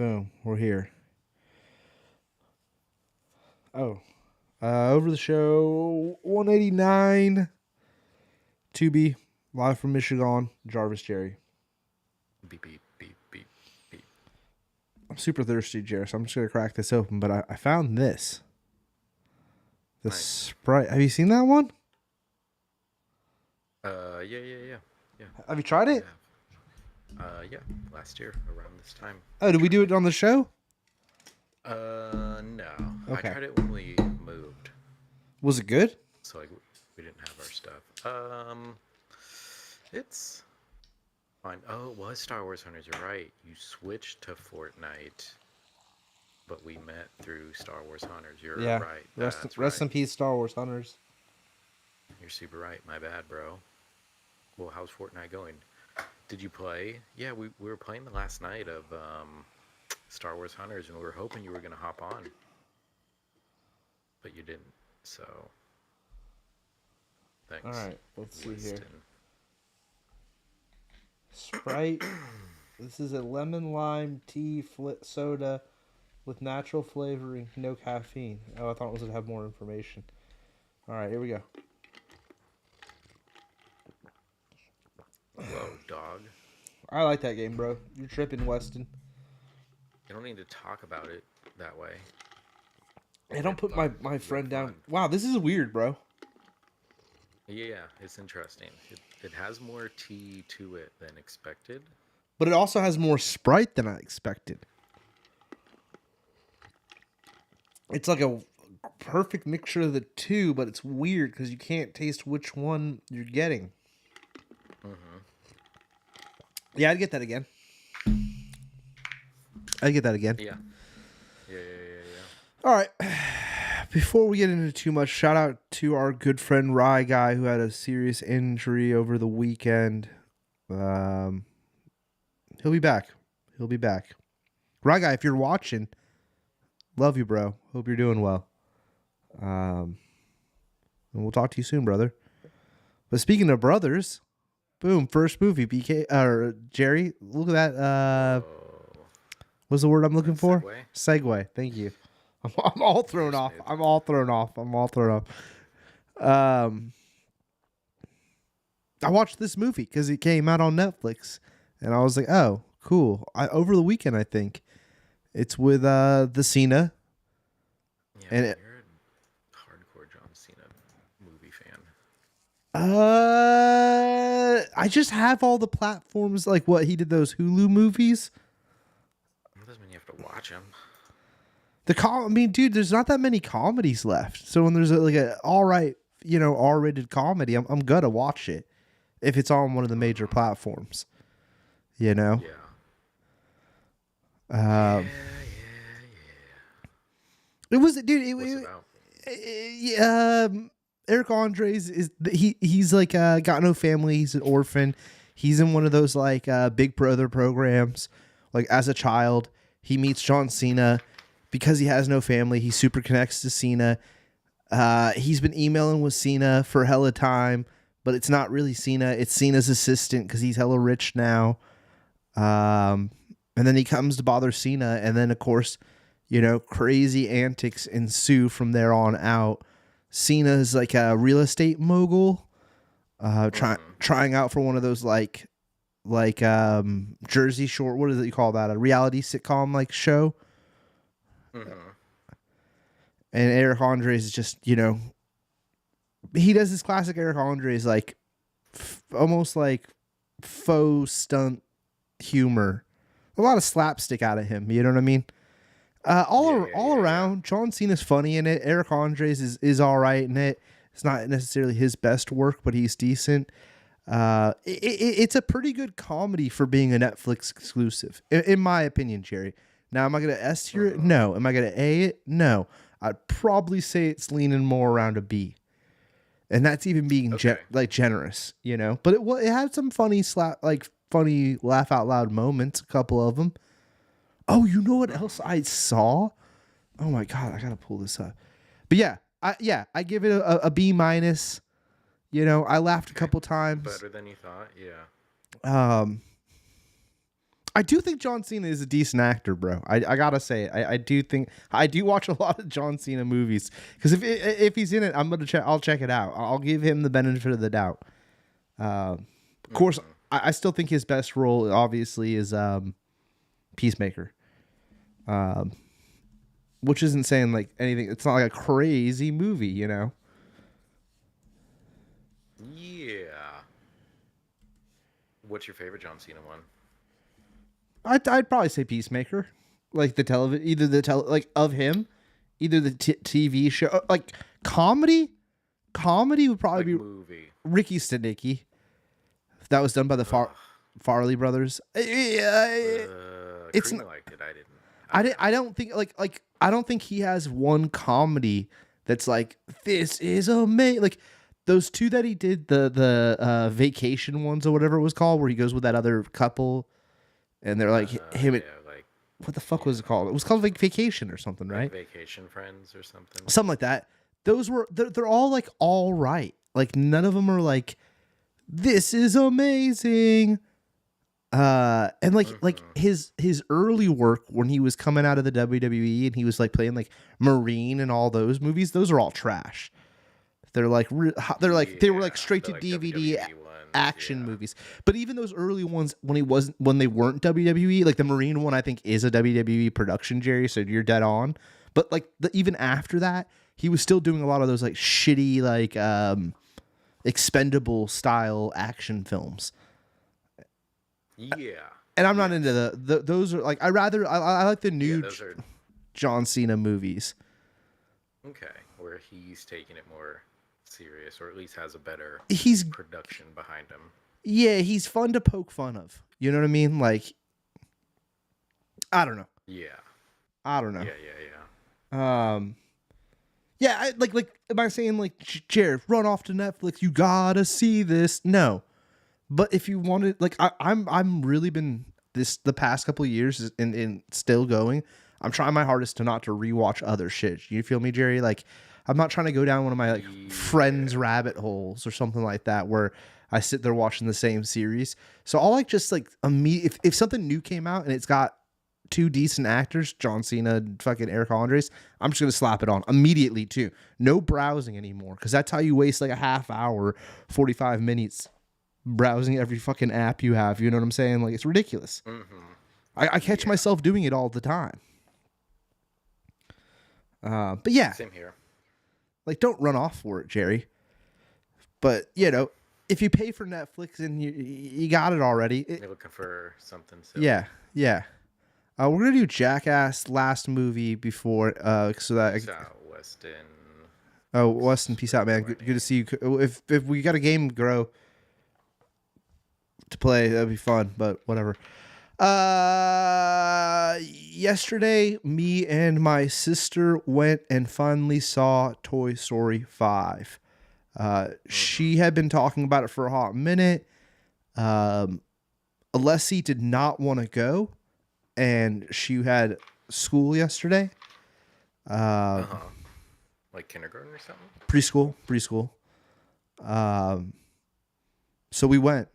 Boom. We're here. Oh. Over the show 189. 2B. Live from Michigan. Jarvis Jerry. Beep, beep, beep, beep, beep. I'm super thirsty, Jerry, so I'm just going to crack this open. But I found this. The Nice. Sprite. Have you seen that one? Yeah. Have you tried it? Yeah. Last year, around this time. Oh, did we do it on the show? No. Okay. I tried it when we moved, Was it good? so like we didn't have our stuff. It's fine. Oh, it was Star Wars Hunters. You're right. You switched to Fortnite, but we met through Star Wars Hunters. You're right. Rest in peace, Star Wars Hunters. You're super right. My bad, bro. Well, how's Fortnite going? Did you play? Yeah, we were playing the last night of Star Wars Hunters, and we were hoping you were going to hop on. But you didn't, so... Thanks. Alright, let's see Winston. here. Sprite. This is a lemon lime tea soda with natural flavoring, no caffeine. Oh, I thought it was going to have more information. Alright, here we go. Whoa, dog. I like that game, bro. You're tripping, Weston. You don't need to talk about it that way. Hey, don't put my friend down. fun. Wow, this is weird, bro. Yeah, it's interesting. It has more tea to it than expected. But it also has more Sprite than I expected. It's like a perfect mixture of the two, but it's weird because you can't taste which one you're getting. Mm-hmm. Yeah, I'd get that again. Yeah. All right. Before we get into too much, shout out to our good friend Rye Guy who had a serious injury over the weekend. He'll be back. Rye Guy, if you're watching, love you, bro. Hope you're doing well. And we'll talk to you soon, brother. But speaking of brothers, boom, first movie, BK or Jerry. Look at that. What's the word I'm looking for? Segue. Thank you. I'm all thrown off. I watched this movie because it came out on Netflix, and I was like, "Oh, cool!" Over the weekend, I think it's with the Cena. Yeah, and you're a hardcore John Cena movie fan. I just have all the platforms, like what he did those Hulu movies. That doesn't mean you have to watch them. I mean, dude, there's not that many comedies left. So when there's a all right, R-rated comedy, I'm gonna watch it if it's on one of the major platforms. Yeah. It was, dude. What's it about? Eric Andres he's like got no family. He's an orphan. He's in one of those like Big Brother programs. Like as a child, he meets John Cena. Because he has no family, he super connects to Cena. He's been emailing with Cena for hella time, but it's not really Cena. It's Cena's assistant because he's hella rich now. And then he comes to bother Cena, and then, of course, crazy antics ensue from there on out. Cena's like a real estate mogul, trying out for one of those like Jersey Shore. What is it you call that? A reality sitcom like show. Mm-hmm. And Eric Andres is just, he does this classic Eric Andres, like, almost like faux stunt humor. A lot of slapstick out of him, you know what I mean? All around, John Cena's funny in it. Eric Andres is all right in it. It's not necessarily his best work, but he's decent. It's a pretty good comedy for being a Netflix exclusive, in my opinion, Jerry. Now, am I going to S tier it? No. Am I going to A it? No. I'd probably say it's leaning more around a B. And that's even being generous, But it had some funny laugh out loud moments, a couple of them. Oh, you know what else I saw? Oh my God, I got to pull this up. But I give it a B minus. I laughed a couple times. Better than you thought, yeah. I do think John Cena is a decent actor, bro. I gotta say it. I do think I do watch a lot of John Cena movies because if he's in it, I'll check it out. I'll give him the benefit of the doubt. Of course, I still think his best role obviously is Peacemaker, which isn't saying like anything. It's not like a crazy movie, you know. Yeah. What's your favorite John Cena one? I'd probably say Peacemaker, like the television, like of him, either the TV show, like comedy. Comedy would probably Like be movie. Ricky Stenicki. That was done by the Farley brothers. It's Karina liked it. I didn't. I don't think I don't think he has one comedy that's like this is amazing. Like those two that he did the vacation ones or whatever it was called, where he goes with that other couple, and they're like him. Yeah, like What the fuck was it called? It was called like Vacation or something, right? Vacation Friends or something. Something like that. Those were they're all like all right. Like none of them are like this is amazing. And like his early work when he was coming out of the WWE and he was like playing like Marine and all those movies, those are all trash. They're like they were like straight to like DVD WWE ones, action movies. But even those early ones when they weren't WWE, like the Marine one I think is a WWE production, Jerry, so you're dead on. But like even after that, he was still doing a lot of those like shitty like expendable style action films. Yeah. And I'm not into those are like I like the new John Cena movies. Okay, where he's taking it more serious, or at least has a better production behind him. Yeah, he's fun to poke fun of. You know what I mean? Like, I don't know. Yeah. I don't know. Yeah. Yeah, like am I saying like Jared, run off to Netflix? You gotta see this. No. But if you wanted, like, I'm really been the past couple of years and still going. I'm trying my hardest to not to rewatch other shit. You feel me, Jerry? Like, I'm not trying to go down one of my like friends rabbit holes or something like that where I sit there watching the same series. So I'll like just like if something new came out and it's got two decent actors, John Cena and fucking Eric Andres, I'm just gonna slap it on immediately too. No browsing anymore because that's how you waste like a half hour, 45 minutes. Browsing every fucking app you have, you know what I'm saying? Like it's ridiculous. I catch myself doing it all the time. But yeah, same here. Like don't run off for it, Jerry. But you know, if you pay for Netflix and you got it already, You're looking for something silly. yeah. We're gonna do Jackass last movie before, so that Peace out, Weston. Oh, Weston, peace out, man. Good to see you. If we got a game, grow. To play, that'd be fun, but whatever. Yesterday me and my sister went and finally saw Toy Story 5. She had been talking about it for a hot minute. Alessi did not want to go, and she had school yesterday. Like kindergarten or something? Preschool. So we went.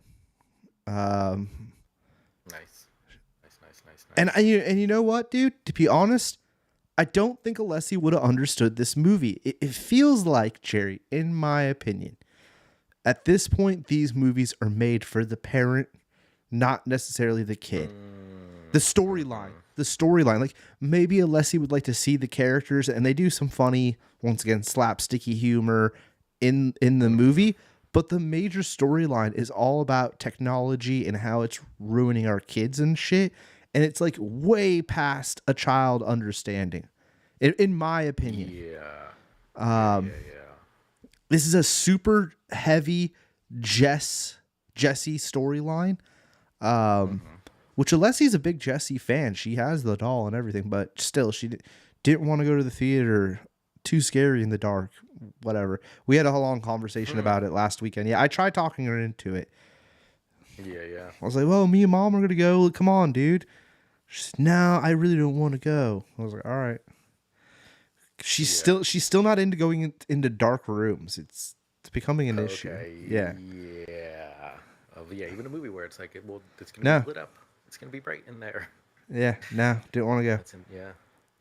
Nice. And you know what, dude? To be honest, I don't think Alessi would have understood this movie. It feels like, Jerry, in my opinion, at this point, these movies are made for the parent, not necessarily the kid. The storyline. Like maybe Alessi would like to see the characters, and they do some funny, once again, slapsticky humor in the movie. But the major storyline is all about technology and how it's ruining our kids and shit. And it's like way past a child understanding, in my opinion. Yeah. This is a super heavy Jesse storyline, which Alessi's a big Jesse fan. She has the doll and everything, but still, she didn't want to go to the theater. Too scary in the dark. Whatever. We had a long conversation about it last weekend. Yeah, I tried talking her into it. Yeah. I was like, well, me and mom are going to go. Come on, dude. She said, no, I really don't want to go. I was like, all right. She's still not into going into dark rooms. It's becoming an issue. Yeah. Yeah. Yeah, even a movie where it's like, it's going to be lit up. It's gonna be bright in there. Yeah, no, didn't want to go. Yeah.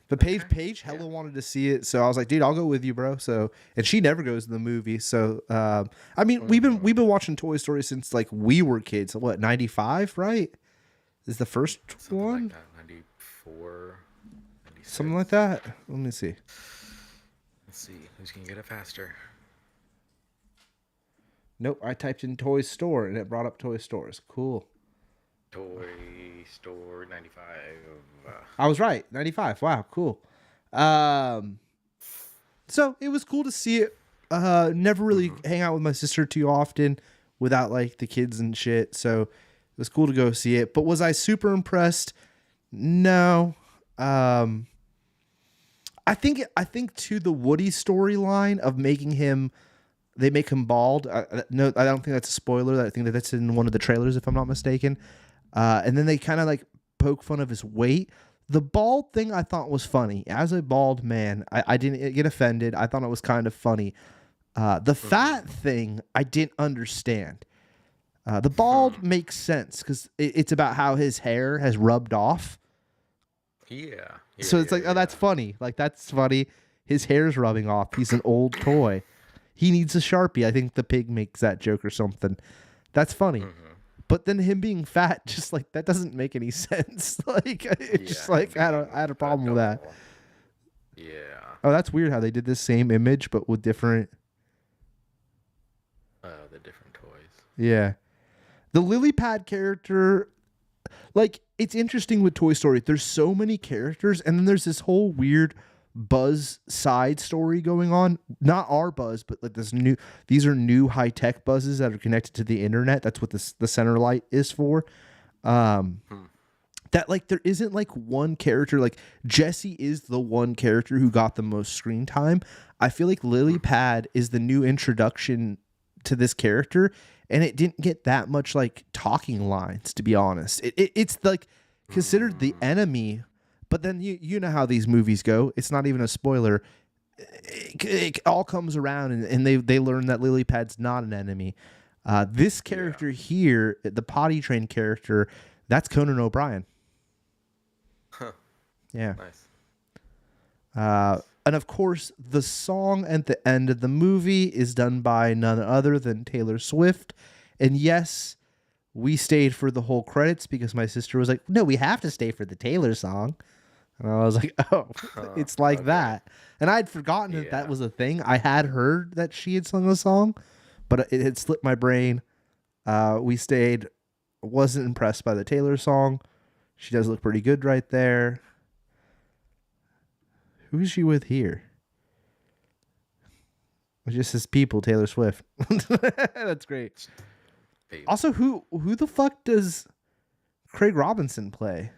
But Okay. Paige hella Yeah. wanted to see it, so I was like, dude, I'll go with you, bro. So, and she never goes to the movie. So, I mean, we've been watching Toy Story since like we were kids. So what, 95, right? Is the first Something one? like that. 94, 96. Something like that. Let me see. Let's see who's gonna get it faster. Nope, I typed in Toy Store and it brought up Toy Stores. Cool. Toy Store 95. I was right. 95. Wow, cool. So it was cool to see it. Never really hang out with my sister too often without like the kids and shit. So it was cool to go see it. But was I super impressed? No. I think to the Woody storyline of making him, they make him bald. No, I don't think that's a spoiler. I think that's in one of the trailers, if I'm not mistaken. And then they kind of like poke fun of his weight. The bald thing I thought was funny. As a bald man, I didn't get offended. I thought it was kind of funny. The fat thing, I didn't understand. The bald makes sense because it's about how his hair has rubbed off. Yeah. So it's like, oh, that's funny. Like, that's funny. His hair's rubbing off. He's an old toy. He needs a Sharpie. I think the pig makes that joke or something. That's funny. But then him being fat, just like, that doesn't make any sense. Like, it's just like, I had a problem with that. Yeah. Oh, that's weird how they did this same image, but with different. The different toys. Yeah. The lily pad character, like, it's interesting with Toy Story. There's so many characters, and then there's this whole weird Buzz side story going on. Not our Buzz, but like these are new high-tech buzzes that are connected to the internet. That's what the center light is for. That like there isn't like one character, like Jessie is the one character who got the most screen time. I feel like Lily Pad is the new introduction to this character, and it didn't get that much like talking lines, to be honest. It's like considered the enemy, but then you know how these movies go. It's not even a spoiler. It all comes around, and they learn that Lily Pad's not an enemy. This character here, the potty trained character, that's Conan O'Brien. Huh. Yeah. Nice. And of course, the song at the end of the movie is done by none other than Taylor Swift. And yes, we stayed for the whole credits because my sister was like, no, we have to stay for the Taylor song. And I was like, oh, it's like that. And I'd forgotten that was a thing. I had heard that she had sung the song, but it had slipped my brain. We stayed. Wasn't impressed by the Taylor song. She does look pretty good right there. Who is she with here? It just says people, Taylor Swift. That's great. Also, who the fuck does Craig Robinson play?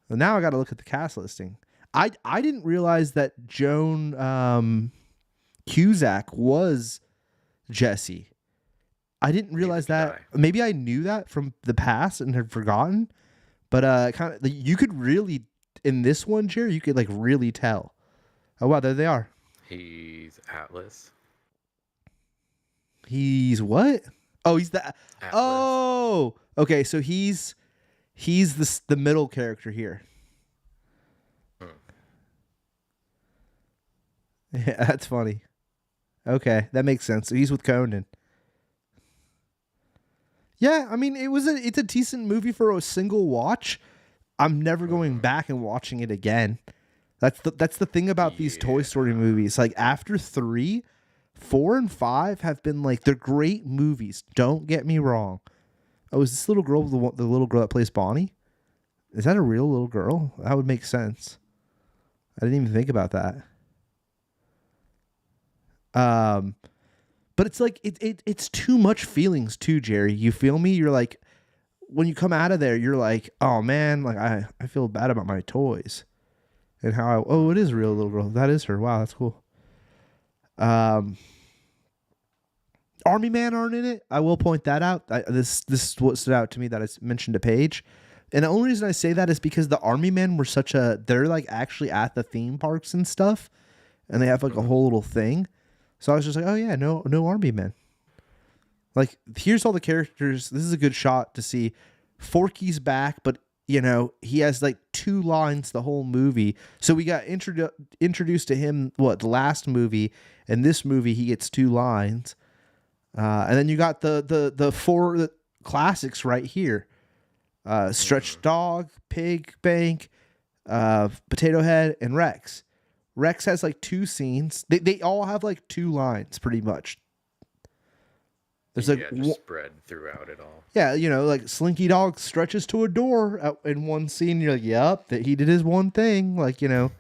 Well, now I got to look at the cast listing. I didn't realize that Joan Cusack was Jessie. I didn't realize that. Maybe I knew that from the past and had forgotten. But kind of you could really in this one, Jerry, you could like really tell. Oh wow, there they are. He's Atlas. He's what? Oh, he's the Atlas. Oh, okay. So he's the middle character here. Yeah, that's funny. Okay, that makes sense. So he's with Conan. Yeah, I mean it's a decent movie for a single watch. I'm never going back and watching it again. That's the thing about these Toy Story movies. Like after 3, 4, and 5 have been like they're great movies. Don't get me wrong. Oh, is this little girl the little girl that plays Bonnie? Is that a real little girl? That would make sense. I didn't even think about that. But it's like it's too much feelings too, Jerry. You feel me? You're like, when you come out of there, you're like, oh man, like I feel bad about my toys, and how it is a real little girl. That is her. Wow, that's cool. Army Man aren't in it. I will point that out. This is what stood out to me that I mentioned to Paige. And the only reason I say that is because the Army Men were they're like actually at the theme parks and stuff, and they have like a whole little thing. So I was just like, oh yeah, no Army Men. Like, here's all the characters. This is a good shot to see Forky's back, but you know, he has like 2 lines the whole movie. So we got introduced to him the last movie, and this movie he gets 2 lines. And then you got the 4 classics right here. Stretch Dog, Pig Bank, Potato Head, and Rex. Rex has like 2 scenes. They all have like 2 lines pretty much. There's like just spread throughout it all. Yeah, you know, like Slinky Dog stretches to a door in one scene. You're like, yep, that he did his one thing. Like, you know,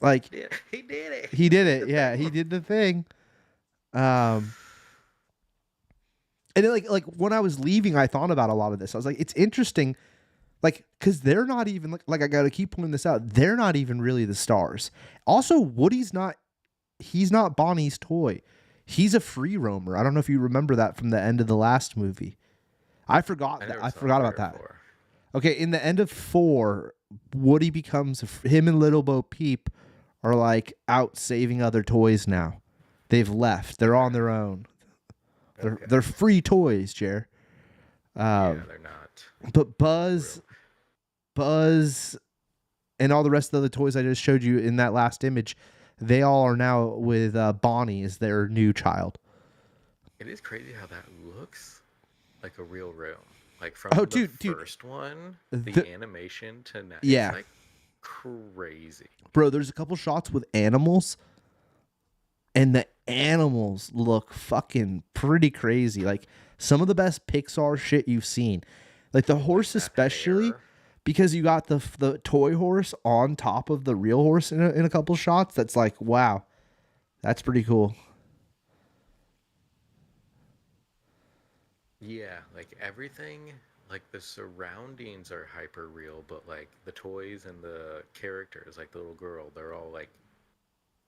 like he did it. He did it. Yeah, he did the thing. And then like when I was leaving, I thought about a lot of this. I was like, it's interesting, like, because they're not even like I got to keep pointing this out. They're not even really the stars. Also, Woody's not. He's not Bonnie's toy. He's a free roamer. I don't know if you remember that from the end of the last movie. I forgot about that. Okay, in the end of 4, Woody becomes him and Little Bo Peep are like out saving other toys now. They've left. They're on their own. They're free toys, Jer. Yeah, they're not. But Buzz, and all the rest of the toys I just showed you in that last image, they all are now with Bonnie as their new child. It is crazy how that looks like a real room. Like from the first one, the animation to now, it's like crazy. Bro, there's a couple shots with animals, and the animals look fucking pretty crazy. Like some of the best Pixar shit you've seen. Like the horse especially, because you got the toy horse on top of the real horse in a couple shots. That's like, wow, that's pretty cool. Yeah, like everything, like the surroundings are hyper real, but like the toys and the characters, like the little girl, they're all like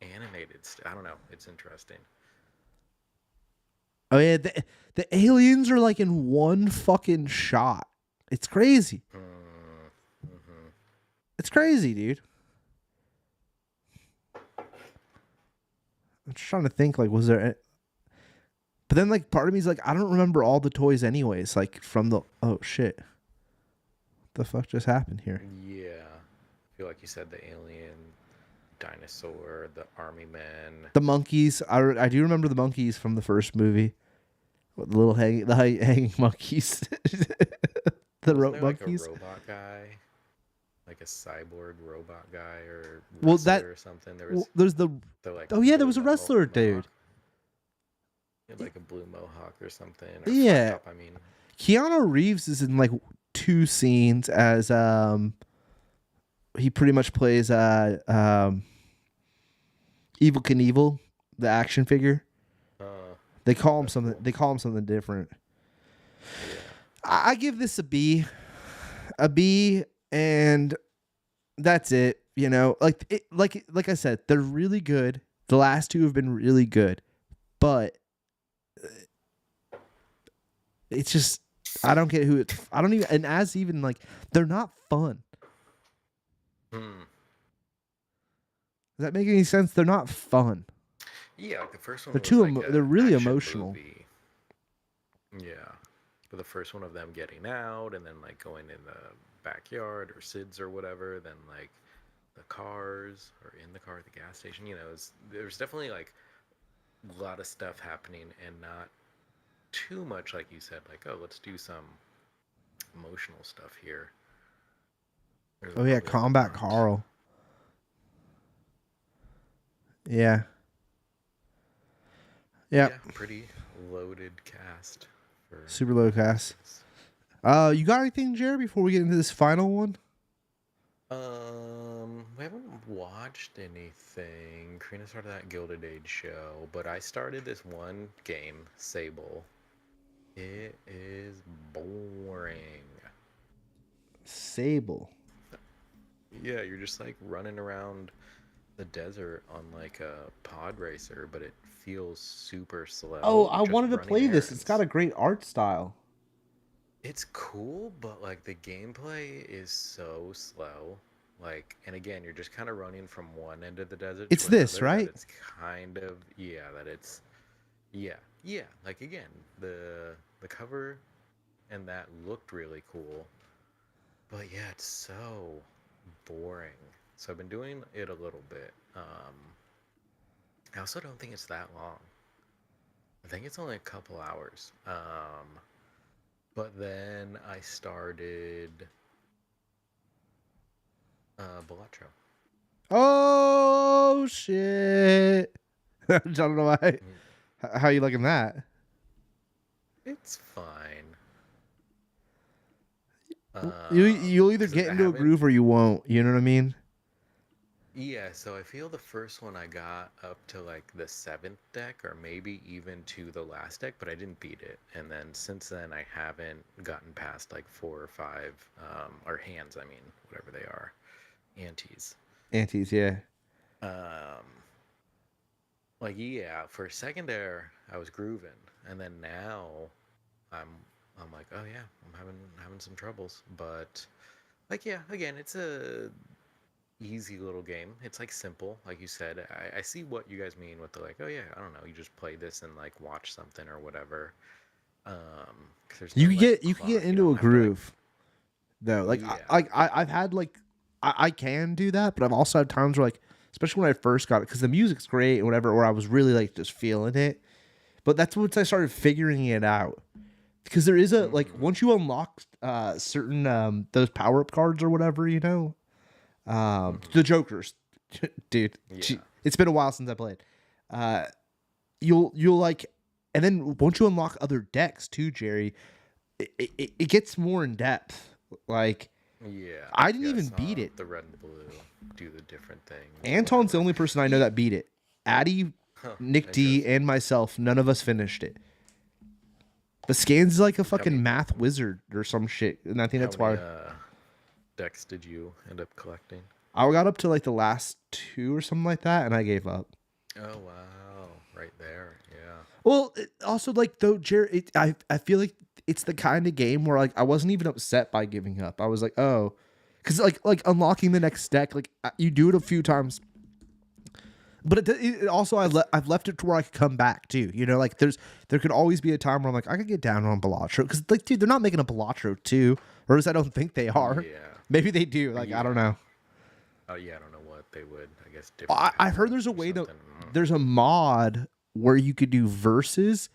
animated. I don't know. It's interesting. Oh yeah, the aliens are like in one fucking shot. It's crazy. Mm-hmm. It's crazy, dude. I'm just trying to think, like, was there... But then, like, part of me is like, I don't remember all the toys anyways, like, from the... Oh, shit. What the fuck just happened here? Yeah. I feel like you said the alien, dinosaur, the army men. The monkeys. I do remember the monkeys from the first movie. The little hanging monkeys. The rope monkeys. Like a robot guy? Like a cyborg robot guy or wrestler or something? There's the like, oh, yeah, there was a wrestler, dude. Like a blue mohawk or something. Or yeah. Top, Keanu Reeves is in like 2 scenes as he pretty much plays Evel Knievel, the action figure. They call him something. Cool. They call him something different. Yeah. I give this a B, and that's it. You know, like I said, they're really good. The last 2 have been really good, but it's just I don't get who it. I don't even, and as even like they're not fun. Does that make any sense? They're not fun. Yeah, like the first one. They're really emotional. Movie. Yeah, but the first one of them getting out and then like going in the backyard or Sid's or whatever, then like the cars or in the car at the gas station. You know, there's definitely like a lot of stuff happening and not too much, like you said. Like, oh, let's do some emotional stuff here. There's Combat Carl. Yeah. Yep. Yeah, pretty loaded cast. Super loaded cast. You got anything, Jared, before we get into this final one? We haven't watched anything. Karina started that Gilded Age show, but I started this one game, Sable. It is boring. Sable. Yeah, you're just like running around the desert on like a pod racer, but it feels super slow. Oh, I wanted to play this. It's got a great art style. It's cool, but like the gameplay is so slow. Like, and again, you're just kind of running from one end of the desert. It's to this, another, right? It's kind of yeah. Like again, the cover and that looked really cool. But yeah, it's so boring. So I've been doing it a little bit. I also don't think it's that long. I think it's only a couple hours. But then I started Balatro. Oh shit! I don't know why. How you liking that? It's fine. You'll either 'Cause get I into a haven't. groove or you won't. You know what I mean? Yeah, so I feel the first one I got up to like the seventh deck, or maybe even to the last deck, but I didn't beat it. And then since then, I haven't gotten past like four or five, or hands, I mean, whatever they are, antes. Antes, yeah. Um, like yeah, for a second there, I was grooving, and then now I'm I'm like, oh yeah, I'm having some troubles, but like yeah, again, it's a easy little game. It's like simple, like you said. I see what you guys mean with the like, oh yeah, I don't know, you just play this and like watch something or whatever. Um, 'cause there's no like You could get clock. You into don't a have to like, groove though. yeah, I've had like I can do that, but I've also had times where like, especially when I first got it, because the music's great and whatever, where I was really like just feeling it. But that's once I started figuring it out. Because there is a like mm-hmm, once you unlock certain those power up cards or whatever, the mm-hmm, Jokers, dude. yeah, It's been a while since I played. Uh, you'll like, and then once you unlock other decks too, Jerry, it gets more in depth. Like yeah, I didn't yeah. I even beat saw it. the red and blue do the different things or Anton's the whatever. only person I know Yeah, that beat it. Addy, huh, Nick D, interesting. and myself, none of us finished it. But Scans is like a How many fucking math wizard or some shit, and I think how that's many why decks did you end up collecting? I got up to like the last two or something like that, and I gave up. Oh wow, right there. Yeah. Well, also like though, Jared, I feel like it's the kind of game where like I wasn't even upset by giving up. I was like, oh, because like unlocking the next deck, like you do it a few times, but it also I've left it to where I could come back too. Like there could always be a time where I'm like I could get down on Balatro because like dude, they're not making a Balatro 2, or at least I don't think they are. Yeah. Maybe they do. Like I don't Yeah. know. Oh yeah, I don't know what they would. I guess different I've power heard there's ups a or way to something. there's a mod where you could do verses.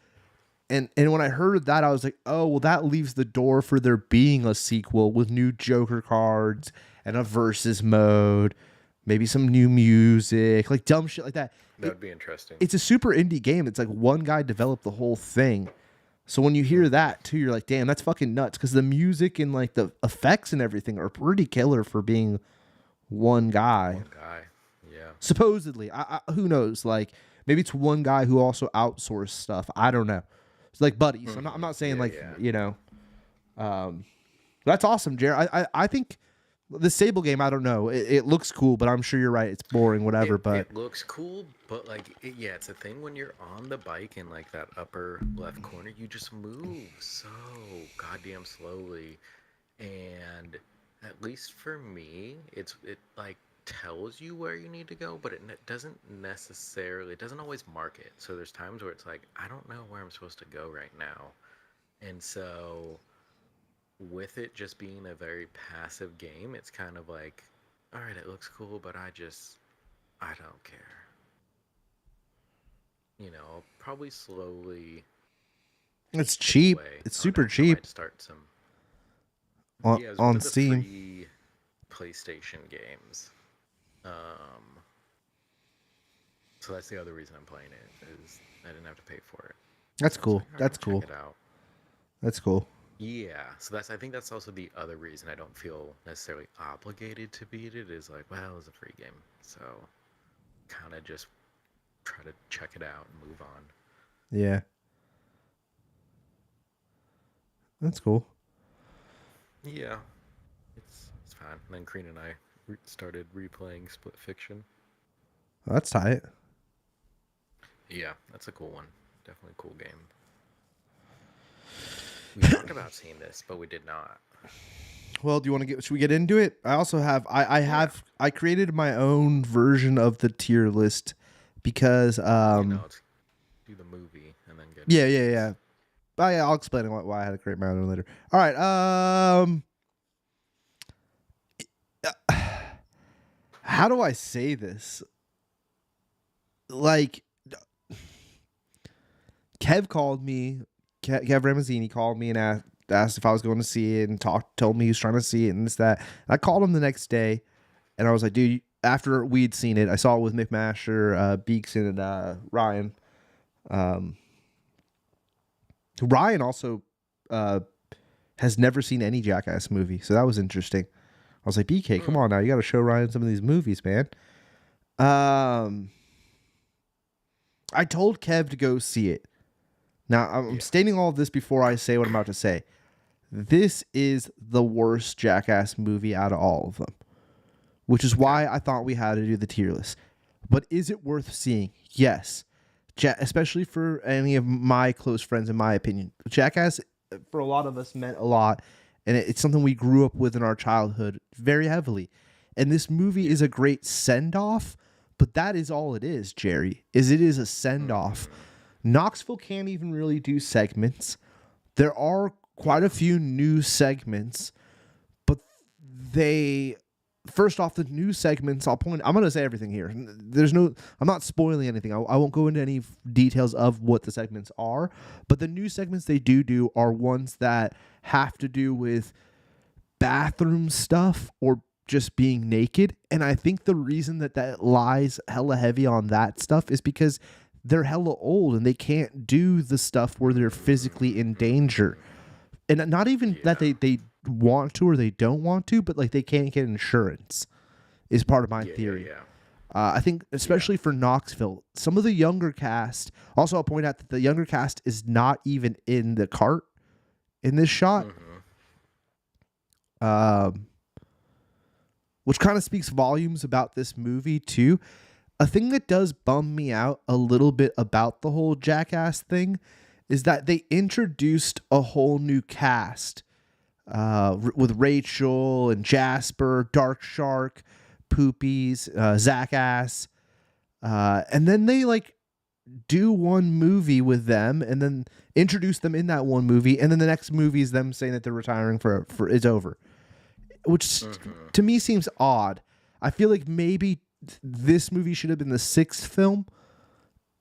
And when I heard that, I was like, oh, well, that leaves the door for there being a sequel with new Joker cards and a versus mode, maybe some new music, like dumb shit like that. That would be interesting. It's a super indie game. It's like one guy developed the whole thing. So when you hear Mm-hmm. that too, you're like, damn, that's fucking nuts. Because the music and like the effects and everything are pretty killer for being one guy. One guy. Yeah. Supposedly, who knows? Like maybe it's one guy who also outsourced stuff. I don't know. It's like buddies. I'm Mm-hmm. not saying Yeah, like yeah. that's awesome, Jared. I think the Sable game. I don't know. It looks cool, but I'm sure you're right. It's boring, whatever. But It looks cool, but like yeah, it's a thing when you're on the bike in like that upper left corner, you just move so goddamn slowly. And at least for me, it like tells you where you need to go, but doesn't necessarily, it doesn't always mark it. So there's times where it's like I don't know where I'm supposed to go right now. And so with it just being a very passive game, it's kind of like, all right, it looks cool, but I don't care. I'll probably slowly it's chip cheap. away. It's Oh no, super I cheap might start some. on Yeah, it was one on of the Steam. free PlayStation games. Um, so that's the other reason I'm playing it is I didn't have to pay for it. That's So I was cool. like, all right, That's I'll check cool. it out. That's cool. Yeah, so I think that's also the other reason I don't feel necessarily obligated to beat it is like, well, it's a free game. So kind of just try to check it out and move on. Yeah, that's cool. Yeah, it's fine. And then Karina and I started replaying Split Fiction. That's tight. Yeah, that's a cool one. Definitely a cool game. We talked about seeing this, but we did not. Well, do you want to get? Should we get into it? I also have. Yeah. I created my own version of the tier list because Let's do the movie and then get yeah, into yeah, this. yeah. Oh, yeah, I'll explain why I had a great marathon later. All right. How do I say this? Like, Kev called me. Kev Ramazzini called me and asked if I was going to see it and told me he was trying to see it and this, that. I called him the next day and I was like, dude, after we'd seen it, I saw it with McMaster, Beekson, and Ryan. Ryan also has never seen any Jackass movie, so that was interesting. I was like, BK, come on now, you got to show Ryan some of these movies, man. I told Kev to go see it. Now, I'm stating all of this before I say what I'm about to say. This is the worst Jackass movie out of all of them, which is why I thought we had to do the tier list. But is it worth seeing? Yes. Especially for any of my close friends, in my opinion. Jackass, for a lot of us, meant a lot. And it's something we grew up with in our childhood very heavily. And this movie is a great send-off, but that is all it is, Jerry, it is a send-off. Knoxville can't even really do segments. There are quite a few new segments, but first off, the new segments, I'm going to say everything here. I'm not spoiling anything. I won't go into any details of what the segments are, but the new segments they do are ones that have to do with bathroom stuff or just being naked. And I think the reason that lies hella heavy on that stuff is because they're hella old and they can't do the stuff where they're physically in danger. And not even that they want to or they don't want to, but like they can't get insurance is part of my theory. I think especially for Knoxville, some of the younger cast, also I'll point out that the younger cast is not even in the cart in this shot. Which kind of speaks volumes about this movie too. A thing that does bum me out a little bit about the whole Jackass thing is that they introduced a whole new cast with Rachel and Jasper, Dark Shark, Poopies, Jackass, and then they like do one movie with them and then introduce them in that one movie, and then the next movie is them saying that they're retiring for it's over, which to me seems odd. I feel like maybe this movie should have been the 6th film,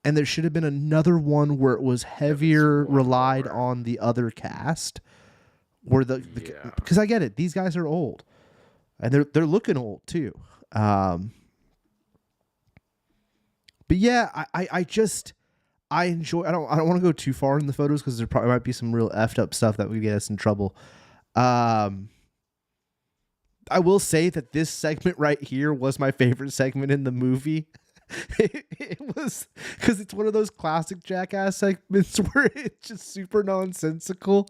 and there should have been another one where it was heavier relied on the other cast. Where because I get it, these guys are old, and they're looking old too. But yeah, I enjoy. I don't want to go too far in the photos because there probably might be some real effed up stuff that would get us in trouble. I will say that this segment right here was my favorite segment in the movie. It was because it's one of those classic Jackass segments where it's just super nonsensical.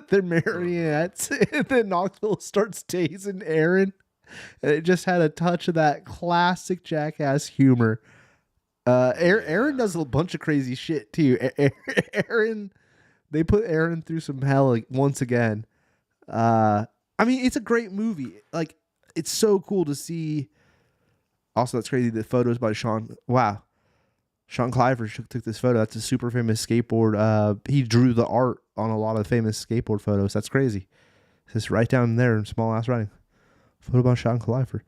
They're marionettes, and then Knoxville starts tasing Aaron, and it just had a touch of that classic Jackass humor. Aaron does a bunch of crazy shit too. Aaron, they put Aaron through some hell once again. I mean, it's a great movie. Like, it's so cool to see. Also, that's crazy. The photos by Sean. Wow. Sean Cliver took this photo. That's a super famous skateboard. He drew the art on a lot of famous skateboard photos. That's crazy. It's just right down there in small ass writing. Photo by Sean Cliver.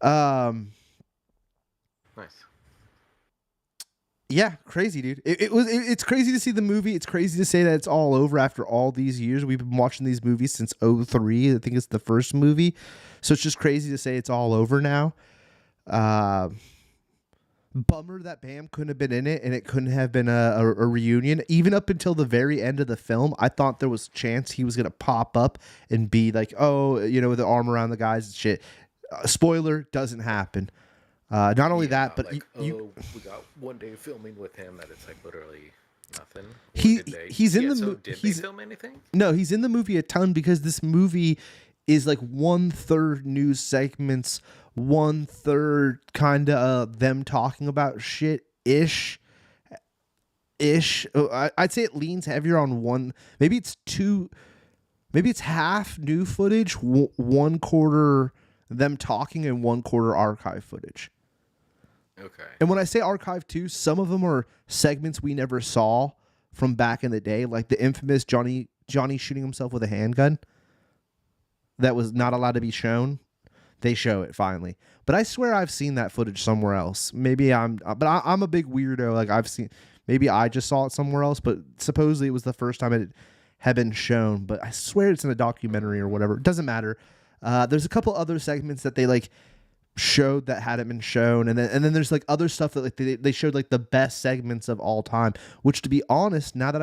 Nice. Yeah, crazy, dude. It's crazy to see the movie. It's crazy to say that it's all over after all these years. We've been watching these movies since 2003. I think it's the first movie. So it's just crazy to say it's all over now. Bummer that Bam couldn't have been in it and it couldn't have been a reunion. Even up until the very end of the film, I thought there was a chance he was going to pop up and be like, oh, you know, with the arm around the guys and shit. Spoiler, doesn't happen. Not only that, but like, we got one day filming with him that it's like literally nothing. He's in the movie. Did they film anything? No, he's in the movie a ton because this movie is like 1/3 news segments, 1/3 kind of them talking about shit ish. I'd say it leans heavier on one. Maybe it's two. Maybe it's half new footage, 1/4 them talking, and 1/4 archive footage. Okay. And when I say archive too, some of them are segments we never saw from back in the day, like the infamous Johnny shooting himself with a handgun that was not allowed to be shown. They show it finally, but I swear I've seen that footage somewhere else. Maybe I'm a big weirdo. Like I've seen, maybe I just saw it somewhere else, but supposedly it was the first time it had been shown. But I swear it's in a documentary or whatever. It doesn't matter. There's a couple other segments that they like showed that hadn't been shown, and then there's like other stuff that like they showed like the best segments of all time. Which, to be honest, now that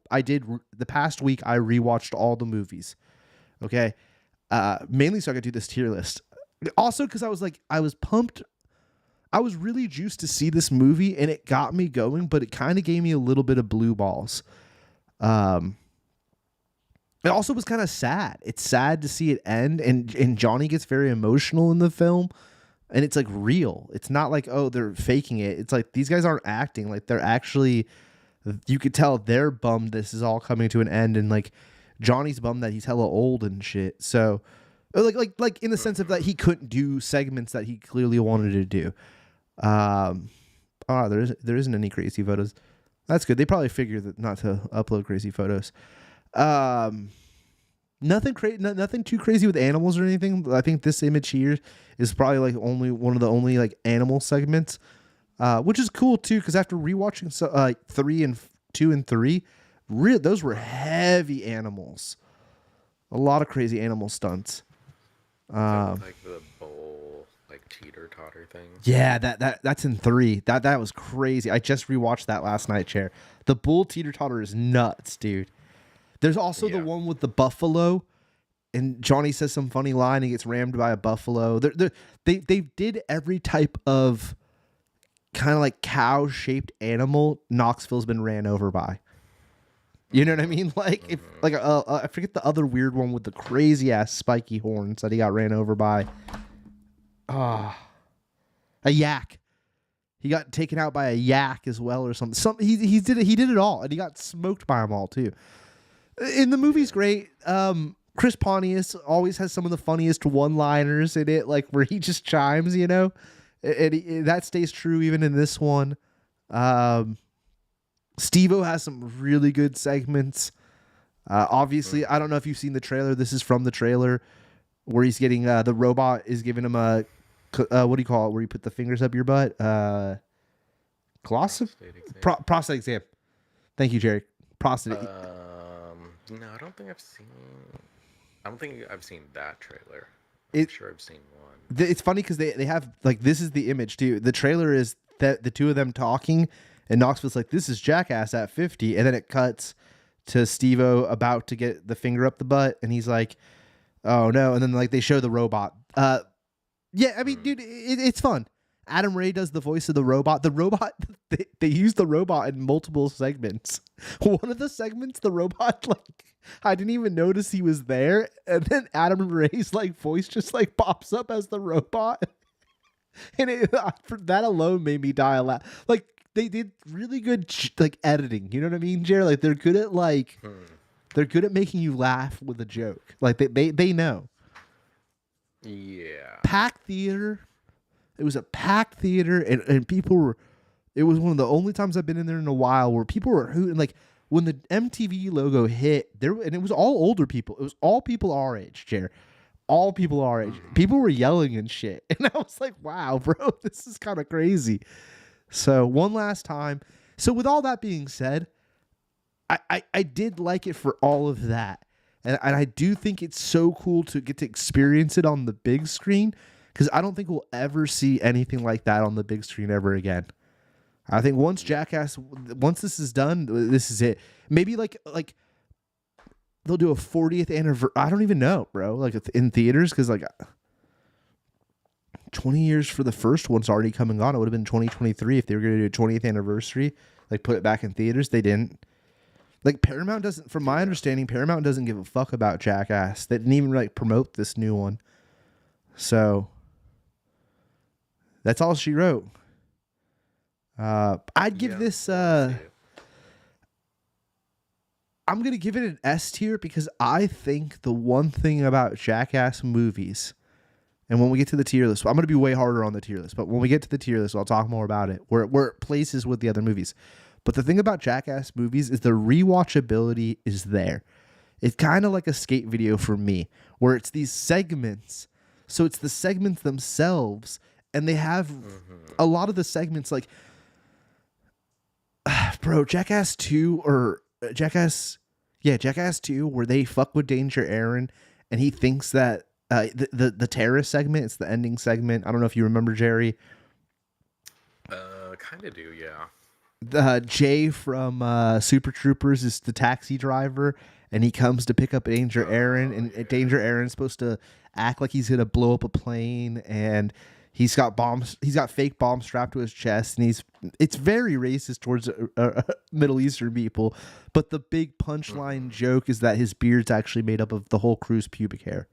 I did the past week, I rewatched all the movies. Okay. Mainly so I could do this tier list. Also because I was pumped. I was really juiced to see this movie, and it got me going, but it kind of gave me a little bit of blue balls. It also was kind of sad. It's sad to see it end, and Johnny gets very emotional in the film, and it's like real. It's not like, oh, they're faking it. It's like these guys aren't acting. Like they're actually, you could tell they're bummed this is all coming to an end, and like Johnny's bummed that he's hella old and shit. So, like in the sense of that he couldn't do segments that he clearly wanted to do. There isn't any crazy photos. That's good. They probably figured that not to upload crazy photos. Nothing too crazy with animals or anything. I think this image here is probably like only one of the only like animal segments, which is cool too. Because after rewatching 2 and 3. Those were heavy animals. A lot of crazy animal stunts. Like the bowl, like teeter-totter thing. Yeah, that's in 3. That was crazy. I just rewatched that last night, Chair. The bull teeter-totter is nuts, dude. There's also the one with the buffalo, and Johnny says some funny line. He gets rammed by a buffalo. They did every type of kind of like cow-shaped animal Knoxville's been ran over by. You know what I mean? Like if I forget the other weird one with the crazy ass spiky horns that he got ran over by. A yak. He got taken out by a yak as well or something. He did it all, and he got smoked by them all too. And the movie's great. Chris Pontius always has some of the funniest one-liners in it, like where he just chimes, you know, and that stays true even in this one. Steve-O has some really good segments. Obviously, I don't know if you've seen the trailer. This is from the trailer where he's getting the robot is giving him a what do you call it? Where you put the fingers up your butt? Prostate exam. Thank you, Jerry. Prostate. No, I don't think I've seen that trailer. I'm sure I've seen one. It's funny because they have like this is the image too. The trailer is that the two of them talking. And Knoxville's like, this is Jackass at 50. And then it cuts to Steve-O about to get the finger up the butt. And he's like, oh, no. And then like they show the robot. Yeah, I mean, dude, it's fun. Adam Ray does the voice of the robot. The robot, they use the robot in multiple segments. One of the segments, the robot, like, I didn't even notice he was there. And then Adam Ray's like voice just like pops up as the robot. And that alone made me die a lot. Like, they did really good like editing, you know what I mean, Jared? Like they're good at making you laugh with a joke. Like they know. Yeah. Packed theater. It was a packed theater, and people were. It was one of the only times I've been in there in a while where people were hooting. Like when the MTV logo hit, and it was all older people. It was all people our age, Jared. All people our age. People were yelling and shit, and I was like, "Wow, bro, this is kind of crazy." So one last time. So with all that being said, I did like it for all of that. And I do think it's so cool to get to experience it on the big screen because I don't think we'll ever see anything like that on the big screen ever again. I think once this is done, this is it. Maybe like they'll do a 40th anniversary. I don't even know, bro. Like in theaters because like 20 years for the first one's already coming on. It would have been 2023 if they were going to do a 20th anniversary, like put it back in theaters. They didn't. Like Paramount doesn't, from my understanding, Paramount doesn't give a fuck about Jackass. They didn't even like promote this new one. So that's all she wrote. I'd give this. I'm going to give it an S tier because I think the one thing about Jackass movies, and when we get to the tier list, I'm going to be way harder on the tier list, but when we get to the tier list, I'll talk more about it, where it places with the other movies. But the thing about Jackass movies is the rewatchability is there. It's kind of like a skate video for me, where it's these segments. So it's the segments themselves, and they have a lot of the segments like, bro, Jackass 2 or Jackass 2, where they fuck with Danger Aaron, and he thinks that the terrorist segment, it's the ending segment. I don't know if you remember, Jerry. Kind of do, yeah. Jay from Super Troopers is the taxi driver, and he comes to pick up Danger Aaron, and Danger Aaron's supposed to act like he's gonna blow up a plane, and he's got bombs. He's got fake bombs strapped to his chest, and it's very racist towards Middle Eastern people. But the big punchline joke is that his beard's actually made up of the whole crew's pubic hair.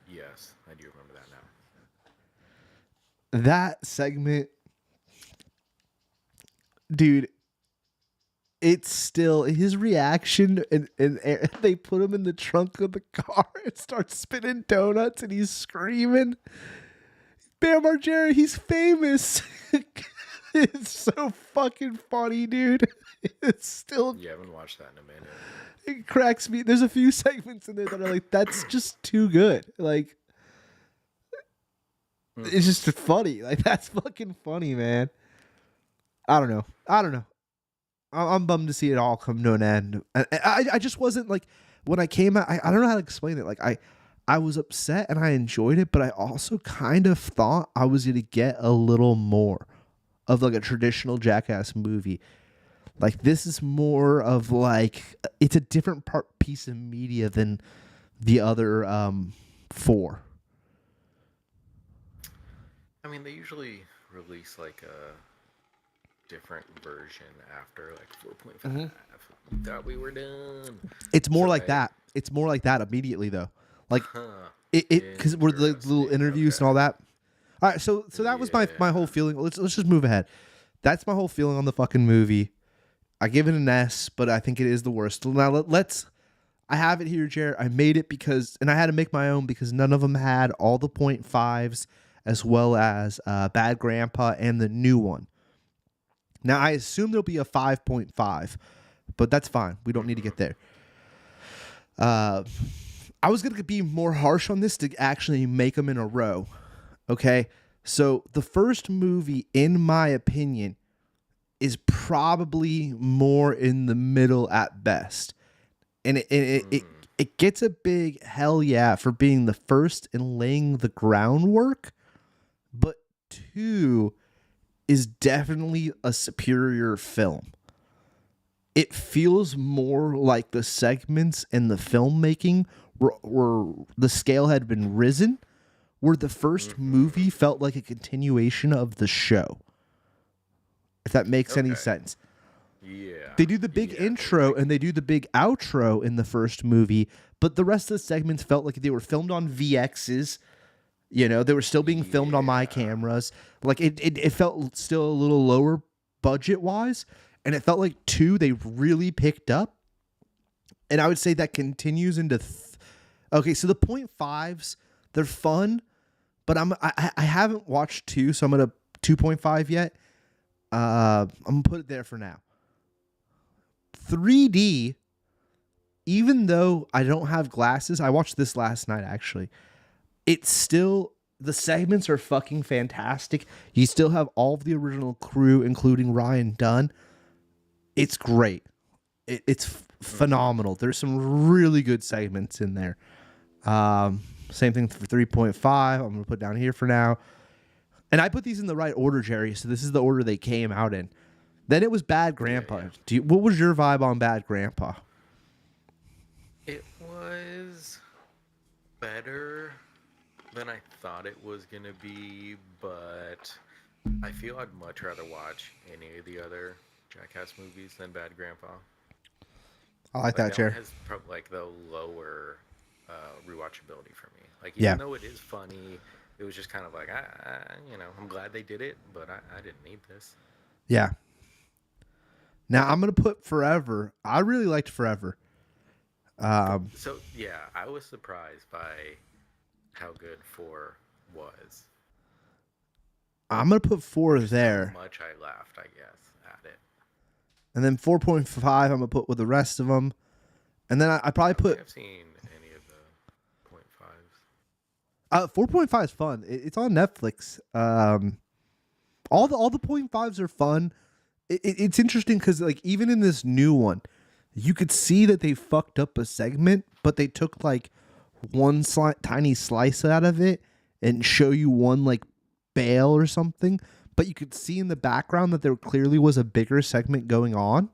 Yes, I do remember that now. That segment, dude, it's still his reaction, and they put him in the trunk of the car and start spinning donuts, and he's screaming, Bam Margera, he's famous. It's so fucking funny, dude. It's still, You haven't watched that in a minute. it cracks me. There's a few segments in there that are like, that's just too good. Like, it's just funny. Like, that's fucking funny, man. I don't know. I'm bummed to see it all come to an end. I just wasn't like, when I came out, I don't know how to explain it. Like, I was upset and I enjoyed it, but I also kind of thought I was going to get a little more of like a traditional Jackass movie. Like, this is more of like, it's a different piece of media than the other 4. I mean, they usually release like a different version after like 4.5. Thought we were done. It's more like that. It's more like that immediately though. Like it because we're the little interviews and all that. All right, so that was my whole feeling. Let's just move ahead. That's my whole feeling on the fucking movie. I give it an S, but I think it is the worst. Now let's. I have it here, Jared. I made it because, and I had to make my own because none of them had all the 0.5s as well as Bad Grandpa and the new one. Now I assume there'll be a 5.5, but that's fine. We don't need to get there. I was going to be more harsh on this to actually make them in a row. Okay? So the first movie, in my opinion, is probably more in the middle at best. And it gets a big hell yeah for being the first and laying the groundwork. But 2 is definitely a superior film. It feels more like the segments and the filmmaking were the scale had been risen, where the first movie felt like a continuation of the show. If that makes any sense. Yeah. They do the big intro and they do the big outro in the first movie, but the rest of the segments felt like they were filmed on VXs. You know, they were still being filmed on my cameras. Like it felt still a little lower budget wise, and it felt like 2 they really picked up. And I would say that continues into okay, so the 0.5s, they're fun, but I haven't watched 2, so I'm gonna 2.5 yet. I'm gonna put it there for now. 3D, even though I don't have glasses, I watched this last night actually. It's still, the segments are fucking fantastic. You still have all of the original crew, including Ryan Dunn. It's great. It's phenomenal. There's some really good segments in there. Same thing for 3.5. I'm going to put down here for now. And I put these in the right order, Jerry. So this is the order they came out in. Then it was Bad Grandpa. Yeah. What was your vibe on Bad Grandpa? It was better than I thought it was going to be, but I feel I'd much rather watch any of the other Jackass movies than Bad Grandpa. I like that, Chair. One has probably like the lower rewatchability for me. Like, even though it is funny, it was just kind of like, I'm glad they did it, but I didn't need this. Yeah. Now I'm going to put Forever. I really liked Forever. So, yeah, I was surprised by how good 4 was. I'm gonna put 4 Just how there, much I laughed, I guess, at it. and then 4.5 I'm gonna put with the rest of them, and then I I probably don't think put I've seen any of the point fives. 4.5 is fun. It's on Netflix. All the point fives are fun. It's interesting because like even in this new one, you could see that they fucked up a segment, but they took like one tiny slice out of it and show you one like bail or something. But you could see in the background that there clearly was a bigger segment going on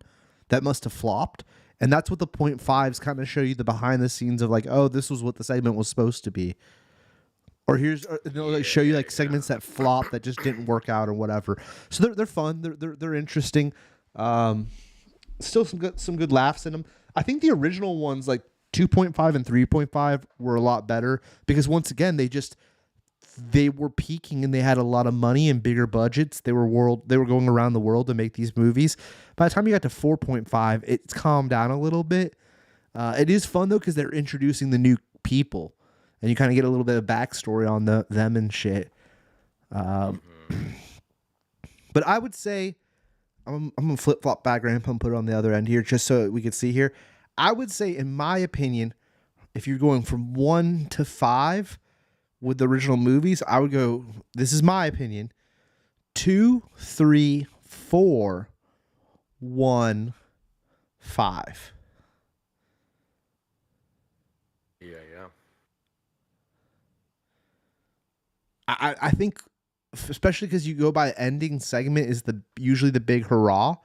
that must have flopped. And that's what the point fives kind of show you, the behind the scenes of like, oh, this was what the segment was supposed to be. Or they'll like Yeah, show you yeah, like segments yeah. that flop that just didn't work out or whatever. So they're fun. They're interesting. Um, Still some good laughs in them. I think the original ones like 2.5 and 3.5 were a lot better because once again they were peaking and they had a lot of money and bigger budgets. They were going around the world to make these movies. By the time you got to 4.5, it's calmed down a little bit. It is fun though because they're introducing the new people and you kind of get a little bit of backstory on them and shit. Um, Mm-hmm. but I would say I'm gonna flip flop back, Grandpa, and put it on the other end here, just so we could see here. I would say, in my opinion, if you're going from 1 to 5 with the original movies, I would go. This is my opinion: 2, 3, 4, 1, 5. Yeah, yeah. I think, especially because you go by ending segment is usually the big hurrah.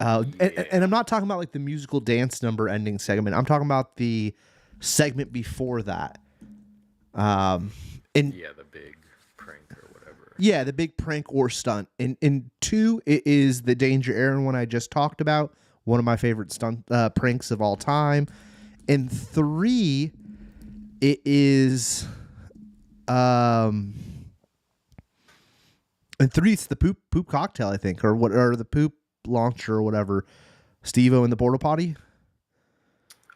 And I'm Yeah. not talking about like the musical dance number ending segment. I'm talking about the segment before that. Um, and Yeah, the big prank or whatever. yeah, the big prank or stunt. In 2, it is the Danger Aaron one I just talked about. One of my favorite stunt pranks of all time. In 3, it is um. In 3, it's the poop cocktail, I think, or the poop launcher or whatever. Steve-O in the porta potty,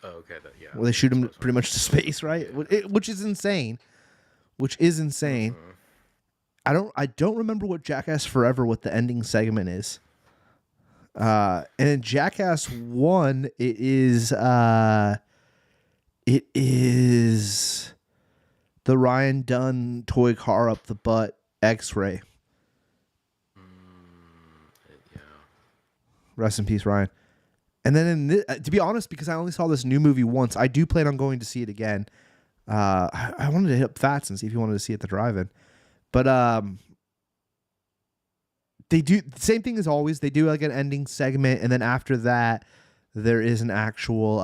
Oh, okay, yeah. where they shoot That's him what I was pretty much to thinking. space, right? Yeah. Which is insane. Which is insane. Mm-hmm. I don't remember what Jackass Forever what the ending segment is. And in Jackass 1, it is the Ryan Dunn toy car up the butt X-ray. Yeah. Rest in peace, Ryan. And then to be honest, because I only saw this new movie once, I do plan on going to see it again. I wanted to hit up Fats and see if he wanted to see it at the drive-in. But they do the same thing as always. They do like an ending segment, and then after that, there is an actual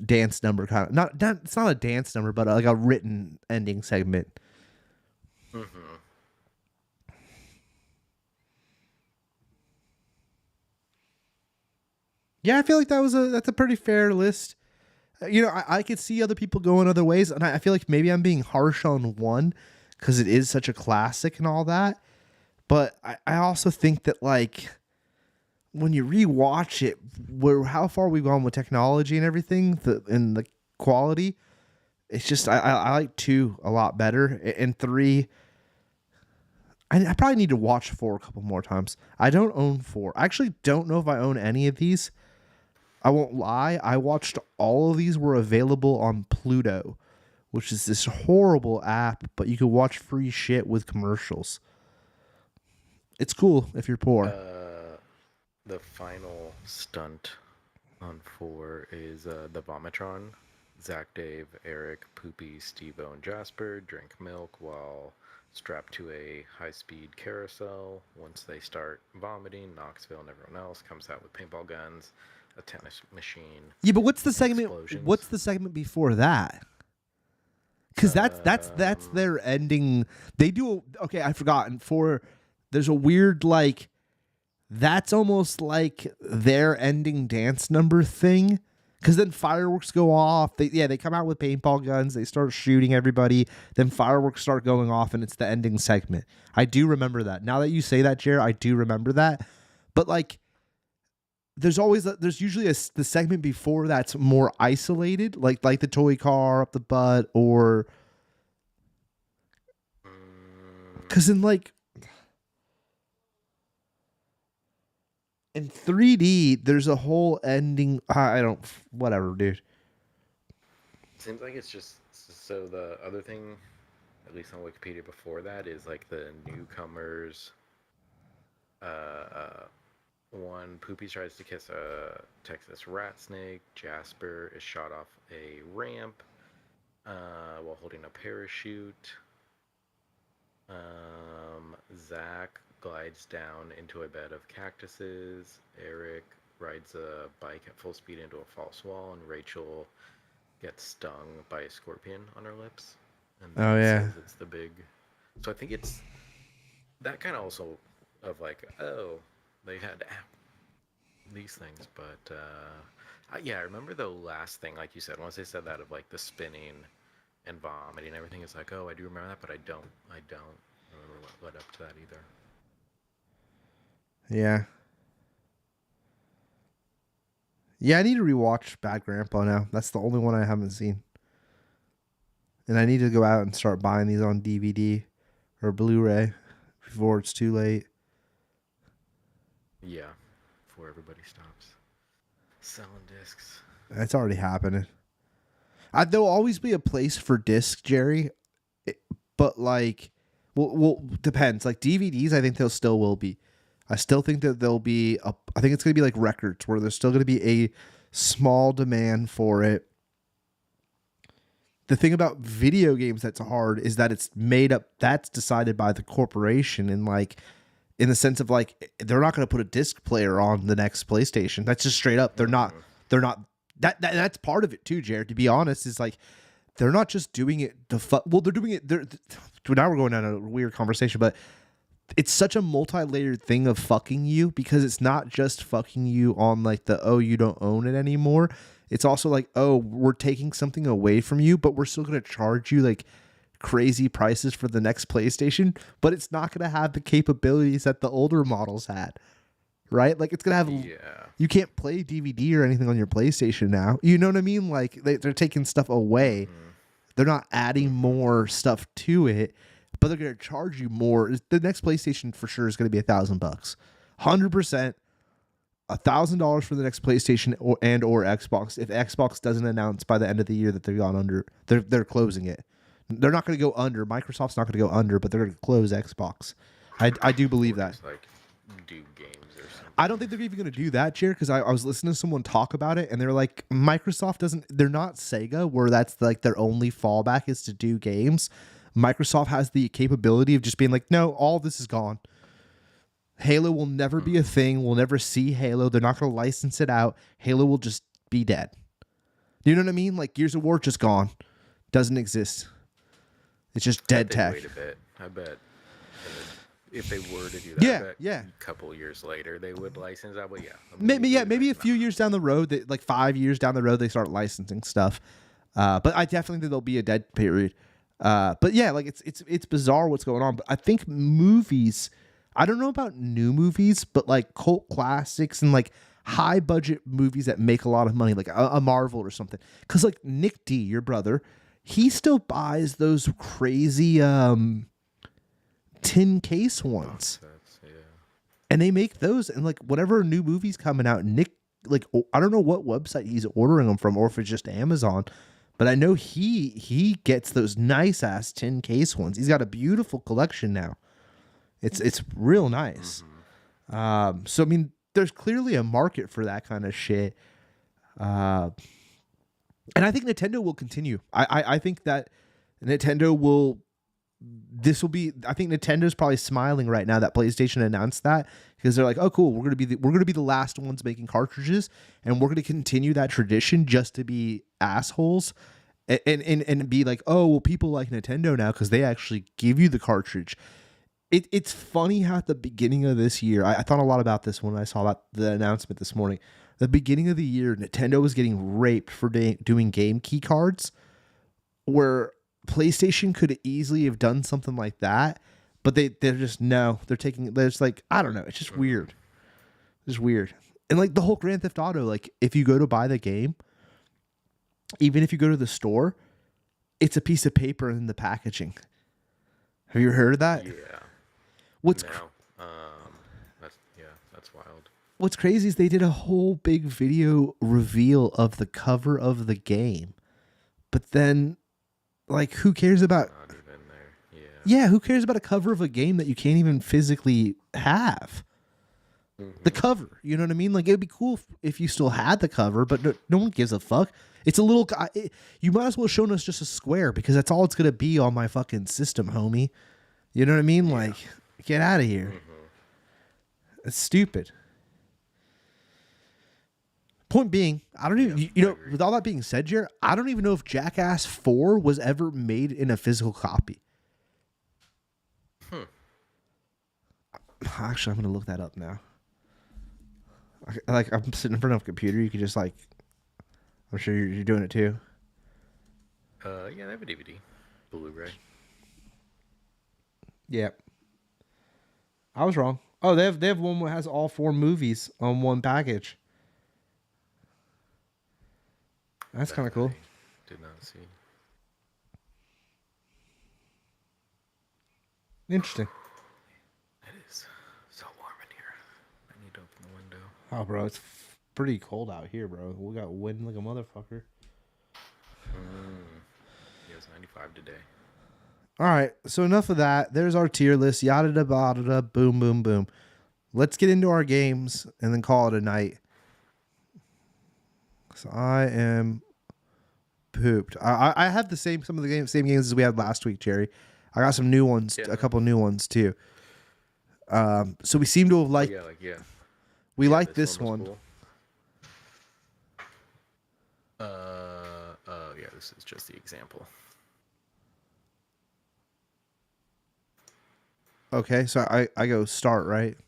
dance number kind of not it's not a dance number, but like a written ending segment. Mm-hmm. Yeah, I feel like that's a pretty fair list. I could see other people going other ways, and I feel like maybe I'm being harsh on one because it is such a classic and all that. But I also think that like when you rewatch it, where how far we've gone with technology and everything, and the quality, it's just I like 2 a lot better, and 3. I probably need to watch 4 a couple more times. I don't own 4. I actually don't know if I own any of these. I won't lie. I watched all of these were available on Pluto, which is this horrible app, but you can watch free shit with commercials. It's cool if you're poor. The final stunt on 4 is the Vomitron. Zach, Dave, Eric, Poopy, Steve-O, and Jasper drink milk while strapped to a high-speed carousel. Once they start vomiting, Knoxville and everyone else comes out with paintball guns, a tennis machine, Yeah, but what's the and segment? explosions. What's the segment before that? Because that's Um, their ending. They do okay. I forgot. And there's a weird like that's almost like their ending dance number thing. Because then fireworks go off. They come out with paintball guns. They start shooting everybody. Then fireworks start going off, and it's the ending segment. I do remember that. Now that you say that, Jer, I do remember that. But like, there's usually the segment before that's more isolated, like the toy car up the butt, or Because in 3D, there's a whole ending. I don't, whatever, dude. Seems like it's just so the other thing, at least on Wikipedia before that, is like the newcomers. Uh, One, Poopy tries to kiss a Texas rat snake. Jasper is shot off a ramp while holding a parachute. Zach glides down into a bed of cactuses. Eric rides a bike at full speed into a false wall, and Rachel gets stung by a scorpion on her lips. And then Oh, it yeah. says it's the big. So I think it's that kind of also of like, oh, they had these things, but yeah, I remember the last thing, like you said, once they said that of like the spinning and vomiting and everything, it's like, oh, I do remember that, but I don't remember what led up to that either. Yeah. Yeah, I need to rewatch Bad Grandpa now. That's the only one I haven't seen. And I need to go out and start buying these on DVD or Blu-ray before it's too late. Yeah, before everybody stops selling discs. It's already happening. There'll always be a place for disc, Jerry. But like, well, depends. Like DVDs, I think there still will be. I still think that there'll be I think it's going to be like records where there's still going to be a small demand for it. The thing about video games that's hard is that it's made up. That's decided by the corporation, and like, in the sense of like, they're not going to put a disc player on the next PlayStation. That's just straight up. They're not. That's part of it too, Jared. To be honest, is like, they're not just doing it well, they're doing it. Now we're going down a weird conversation, but it's such a multi-layered thing of fucking you, because it's not just fucking you on like you don't own it anymore. It's also like, oh, we're taking something away from you, but we're still going to charge you like crazy prices for the next PlayStation, but it's not going to have the capabilities that the older models had, right? Like, it's going to have, you can't play DVD or anything on your PlayStation now. You know what I mean? Like, they're taking stuff away. They're not adding more stuff to it, but they're going to charge you more. The next PlayStation for sure is going to be $1,000, 100%. $1,000 for the next PlayStation or Xbox. If Xbox doesn't announce by the end of the year that they're gone under, they're closing it. They're not going to go under. Microsoft's not going to go under, but they're going to close Xbox. I do believe that. Like, do games or something. I don't think they're even going to do that, Jared, because I was listening to someone talk about it, and they're like, Microsoft doesn't. They're not Sega, where that's like their only fallback is to do games. Microsoft has the capability of just being like, no, all this is gone. Halo will never be a thing. We'll never see Halo. They're not going to license it out. Halo will just be dead. You know what I mean? Like, Gears of War just gone. Doesn't exist. It's just dead tech. Wait a bit. I bet if they were to do that, yeah. A couple years later they would license that. But maybe a few years down the road, like 5 years down the road, they start licensing stuff. But I definitely think there'll be a dead period. But yeah, like it's bizarre what's going on. But I think movies. I don't know about new movies, but like cult classics and like high budget movies that make a lot of money, like a Marvel or something. Because like Nick D, your brother, he still buys those crazy tin case ones. And they make those, and like whatever new movie's coming out, Nick, like, I don't know what website he's ordering them from, or if it's just Amazon, but I know he gets those nice ass tin case ones. He's got a beautiful collection now. It's real nice. So I mean, there's clearly a market for that kind of shit. And I think Nintendo will continue. I think that Nintendo will. This will be. I think Nintendo's probably smiling right now that PlayStation announced that, because they're like, oh cool, we're gonna be the last ones making cartridges, and we're gonna continue that tradition just to be assholes. And be like, oh well, people like Nintendo now because they actually give you the cartridge. It's funny how at the beginning of this year, I thought a lot about this when I saw about the announcement this morning. The beginning of the year, Nintendo was getting raped for doing game key cards, where PlayStation could easily have done something like that, but they're just they're just like, I don't know, it's just weird. It's weird. And like the whole Grand Theft Auto, like if you go to buy the game, even if you go to the store, it's a piece of paper in the packaging. Have you heard of that? Yeah. What's No. That's wild. What's crazy is they did a whole big video reveal of the cover of the game, but then, like, who cares It's about? not even there. Yeah. Yeah, who cares about a cover of a game that you can't even physically have? The cover, you know what I mean? Like, it'd be cool if you still had the cover, but no one gives a fuck. It's a little. You might as well have shown us just a square because that's all it's gonna be on my fucking system, homie. You know what I mean? Yeah. Like, get out of here. It's stupid. Point being, I don't even. Yeah, You I know, agree. with all that being said, Jared, I don't even know if Jackass 4 was ever made in a physical copy. Actually, I'm gonna look that up now. Like, I'm sitting in front of a computer. You could just like. I'm sure you're doing it too. Yeah, they have a DVD, Blu-ray. Yeah. I was wrong. Oh, they have one that has all 4 movies on one package. That's kind of cool. I did not see. Interesting. It is so warm in here. I need to open the window. Oh, bro, it's pretty cold out here, bro. We got wind like a motherfucker. Yeah, it's 95 today. All right, so enough of that. There's our tier list. Yada da bada da. Boom, boom, boom. Let's get into our games and then call it a night. So I am pooped. I have the same some of the same games as we had last week, Jerry. I got some new ones, Yeah, a couple new ones too. So we seem to have liked. We liked this one. Cool. Yeah, this is just the example. Okay, so I go start, right?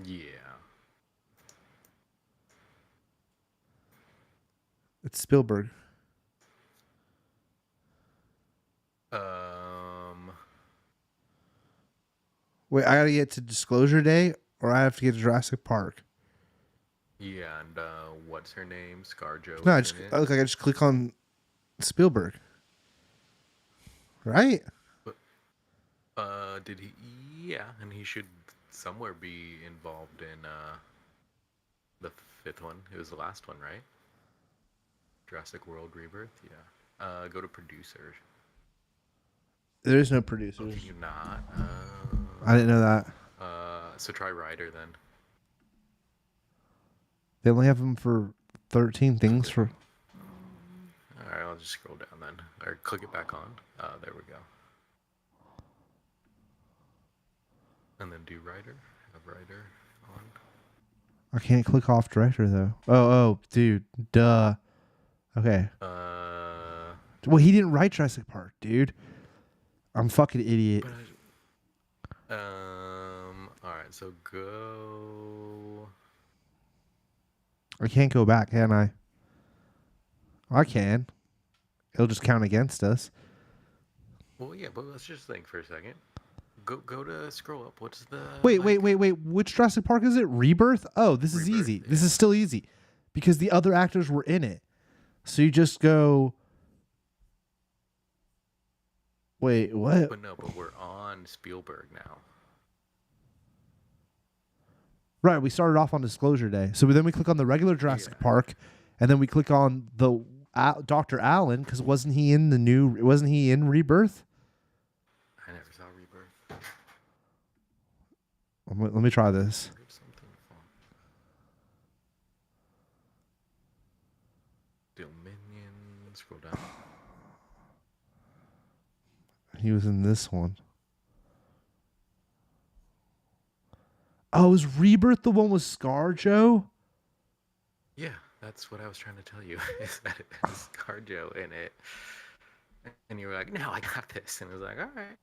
Yeah. It's Spielberg. Wait, I gotta get to Disclosure Day, or I have to get to Jurassic Park. Yeah, and what's her name? ScarJo. No, I just click on Spielberg. Right? Did he? Yeah, and he should somewhere be involved in the 5th one. It was the last one, right? Jurassic World Rebirth. Yeah. Go to producer. There is no Oh, producers. can you not? I didn't know that. So try writer then. They only have them for 13 things for. All right, I'll just scroll down then, or click it back on. There we go. And then do writer. Have writer on. I can't click off director though. Oh, dude, duh. Okay. Well, he didn't write Jurassic Park, dude. I'm fucking idiot. All right, so go. I can't go back, can I? I can. It'll just count against us. Well, yeah, but let's just think for a second. Go to scroll up. What's the Wait. Which Jurassic Park is it? Rebirth? Oh, this is Rebirth, easy. yeah. This is still easy. Because the other actors were in it. So you just go. Wait, what? But no, but we're on Spielberg now. Right, we started off on Disclosure Day. So then we click on the regular Jurassic Park, and then we click on the Dr. Allen, because wasn't he in Rebirth? I never saw Rebirth. Let me try this. Dominion. Scroll down. He was in this one. Oh, is Rebirth the one with ScarJo? Yeah, that's what I was trying to tell you. Is that it has ScarJo in it? And you were like, "No, I got this," and I was like, "All right."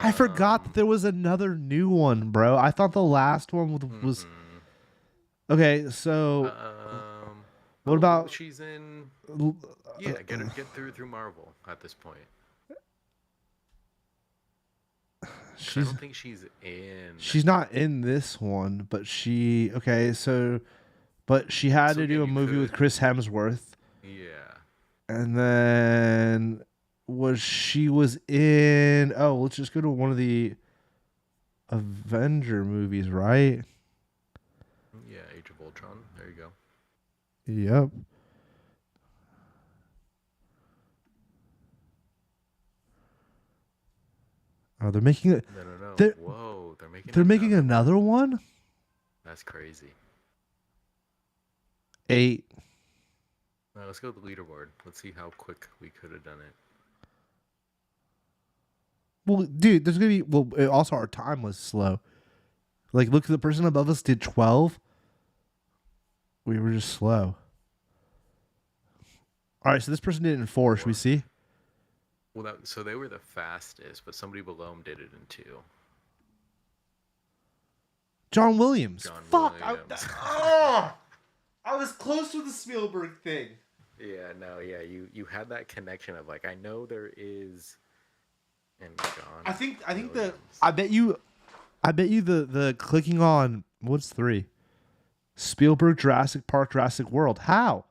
I forgot that there was another new one, bro. I thought the last one was. Okay, so what about? She's in. Yeah, get through Marvel at this point. I don't think she's in. She's not in this one, but she but she had to do a movie with Chris Hemsworth. Yeah. And then she was in. Oh, let's just go to one of the Avenger movies, right? Yeah, Age of Ultron. There you go. Yep. Oh, they're making it. No. They're Whoa, they're making they're making another another one. one. That's crazy. 8. Now let's go to the leaderboard. Let's see how quick we could have done it. Well, dude, there's gonna be. Well, also our time was slow. Like, look, the person above us did 12. We were just slow. All right, so this person did it in 4. Should we see? Well, so they were the fastest, but somebody below them did it in 2. John Williams. John Fuck. Williams. I was close to the Spielberg thing. Yeah, no, yeah, you had that connection of like I know there is, and John. I think Williams. I bet you the clicking on what's 3? Spielberg, Jurassic Park, Jurassic World. How?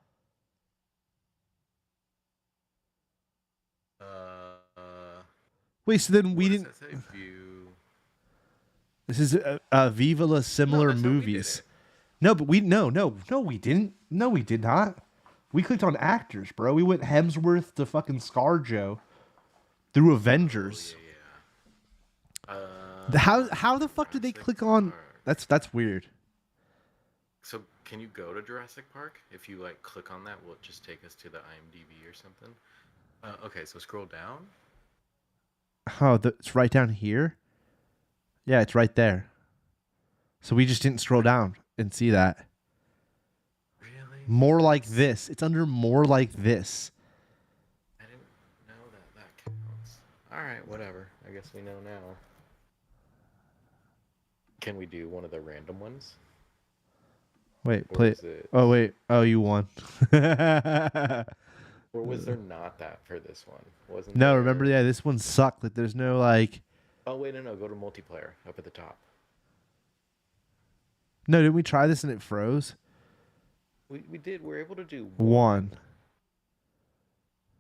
Wait, so then we didn't. Does that say view? This is Viva La Similar Movies. No, but we no we didn't. No, we did not. We clicked on actors, bro. We went Hemsworth to fucking ScarJo through Avengers. How the fuck did they click on? That's weird. So can you go to Jurassic Park? If you like click on that, will it just take us to the IMDb or something? Okay, so scroll down. Oh, it's right down here. Yeah, it's right there. So we just didn't scroll down and see that. Really? More like this. It's under more like this. I didn't know that counts. All right, whatever. I guess we know now. Can we do one of the random ones? Wait, play it. Oh, wait. Oh, you won. Or was there not that for this one? Wasn't No, there... remember, yeah, this one sucked. Like, there's no, like... Oh, wait, no. Go to multiplayer up at the top. No, didn't we try this and it froze? We did. We're able to do one.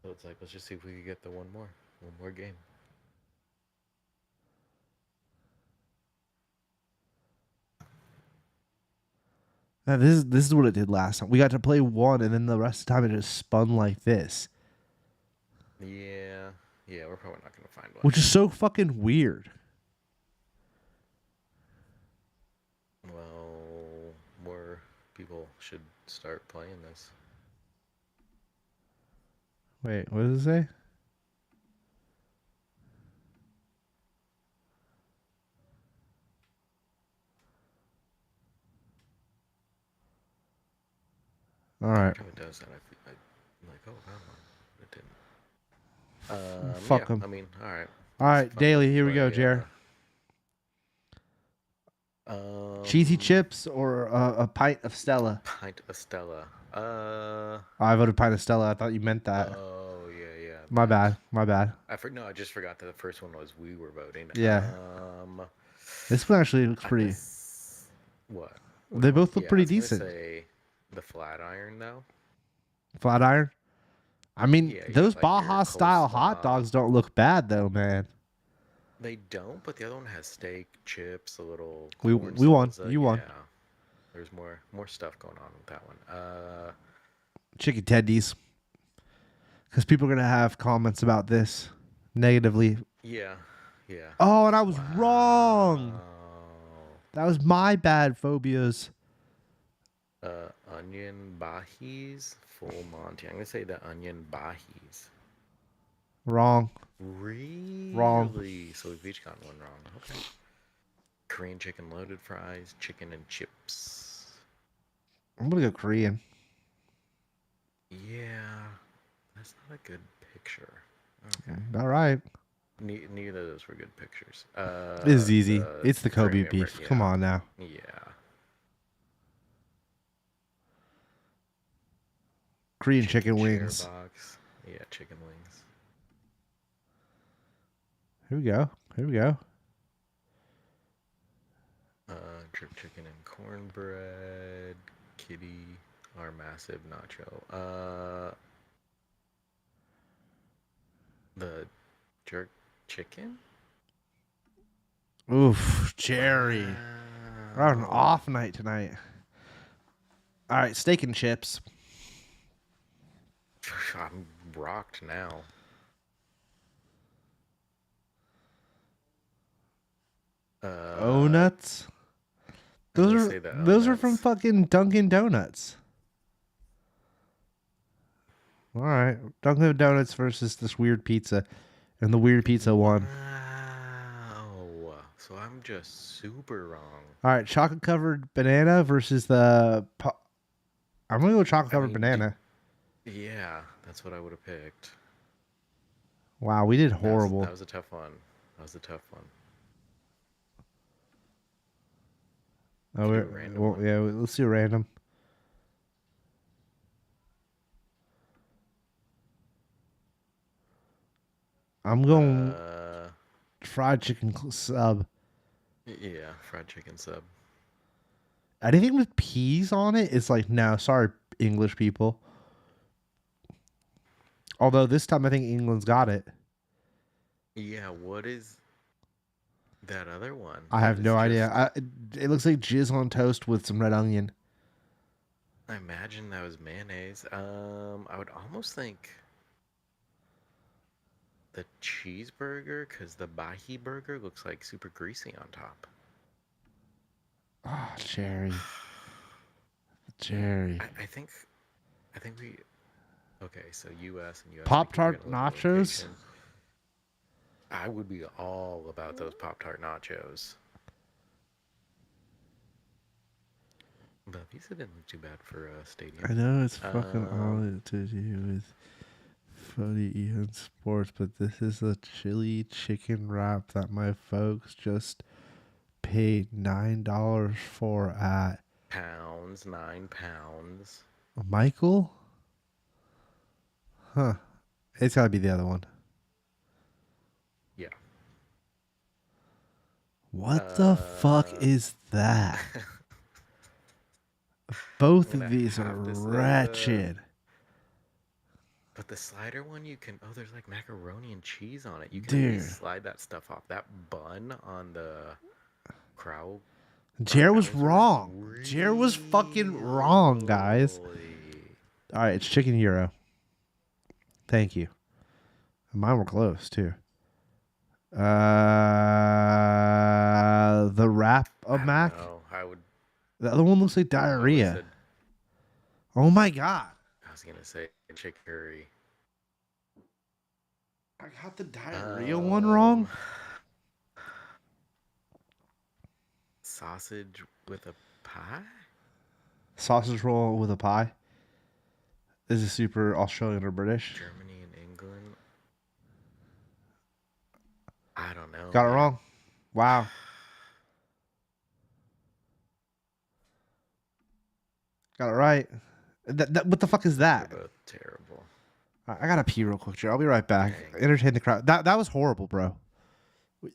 So it's like, let's just see if we can get the one more game. Now, this is what it did last time. We got to play one, and then the rest of the time it just spun like this. Yeah, we're probably not gonna find one. Which is so fucking weird. Well, more people should start playing this. Wait, what does it say? All right. Every time it does that, I'm like, oh, come on. It didn't. Fuck yeah, them. I mean, all right. All right, Daily, here we go, Jer. Cheesy chips or a pint of Stella? Pint of Stella. I voted pint of Stella. I thought you meant that. Oh, yeah. My bad. No, I just forgot that the first one was we were voting. Yeah. This one actually looks pretty. What? They both look pretty decent. Say the Flatiron, though. Flatiron? I mean, those like Baja style hot dogs don't look bad though, man. They don't, but the other one has steak, chips, a little. We won. You won. Yeah. There's more stuff going on with that one. Chicken tendies. Because people are gonna have comments about this negatively. Yeah. Oh, and I was wrong. That was my bad, phobias. Onion bahis, full Monty. I'm gonna say the onion bahis. Wrong. Really? Wrong. So we've each gotten one wrong. Okay. Korean chicken loaded fries, chicken and chips. I'm gonna go Korean. Yeah, that's not a good picture. Okay. All right. Neither of those were good pictures. This is easy. It's the Kobe beef. Come on now. Yeah. Korean chicken wings. Box. Yeah, chicken wings. Here we go. Drip chicken and cornbread. Kitty. Our massive nacho. The jerk chicken? Oof, Jerry. We're on an Wow. off night tonight. All right, steak and chips. I'm rocked now. O Uh, nuts. I'm Those gonna are say the O those are from nuts. fucking Dunkin' Donuts. All right, Dunkin' Donuts versus this weird pizza, and the weird pizza won. Wow. So I'm just super wrong. All right, chocolate covered banana versus I'm gonna go chocolate I covered mean, banana. yeah, that's what I would have picked. Wow, we did That horrible. was a tough one. That was a tough one. Oh, Could do a random well, one. yeah, let's do random. I'm going Uh, fried chicken sub. yeah, fried chicken sub. Anything with peas on it is like, no, sorry, English people. Although this time I think England's got it. Yeah, what is that other one? I That have is no idea. just. It looks like jizz on toast with some red onion. I imagine that was mayonnaise. I would almost think the cheeseburger, because the Bahi burger looks like super greasy on top. Oh, Jerry. Jerry. I think we. Okay, so U.S. and U.S. Pop because you're Tart gonna look at nachos? location. I would be all about those Pop Tart nachos. But pizza didn't look too bad for a I stadium. know it's fucking all Um, it to do with funny Ian Sports, but this is a chili chicken wrap that my folks just paid $9 for at pounds, 9 pounds. Michael? Huh. It's gotta be the other one. Yeah. What the fuck Uh, is that? I'm Both of gonna these are have to say wretched. but the slider one you can. Oh, there's like macaroni and cheese on it. You can at Dude. least slide that stuff off. That bun on the crow Jer was Krauser, wrong. Jer was fucking wrong, guys. really. All right, it's chicken gyro. Thank you. Mine were close too. The wrap of I don't Mac. know. I would. The other one looks like I would have diarrhea. said. Oh my god. I was gonna say chicken curry. I got the diarrhea one Um, wrong. sausage with a pie. Sausage roll with a pie. This is super Australian or British. Germany and England. I don't know, Got it man. wrong. Wow. Got it right. What the fuck is They're that? both terrible. I gotta pee real quick, Joe. I'll be right back. Dang. Entertain the crowd. That was horrible, bro.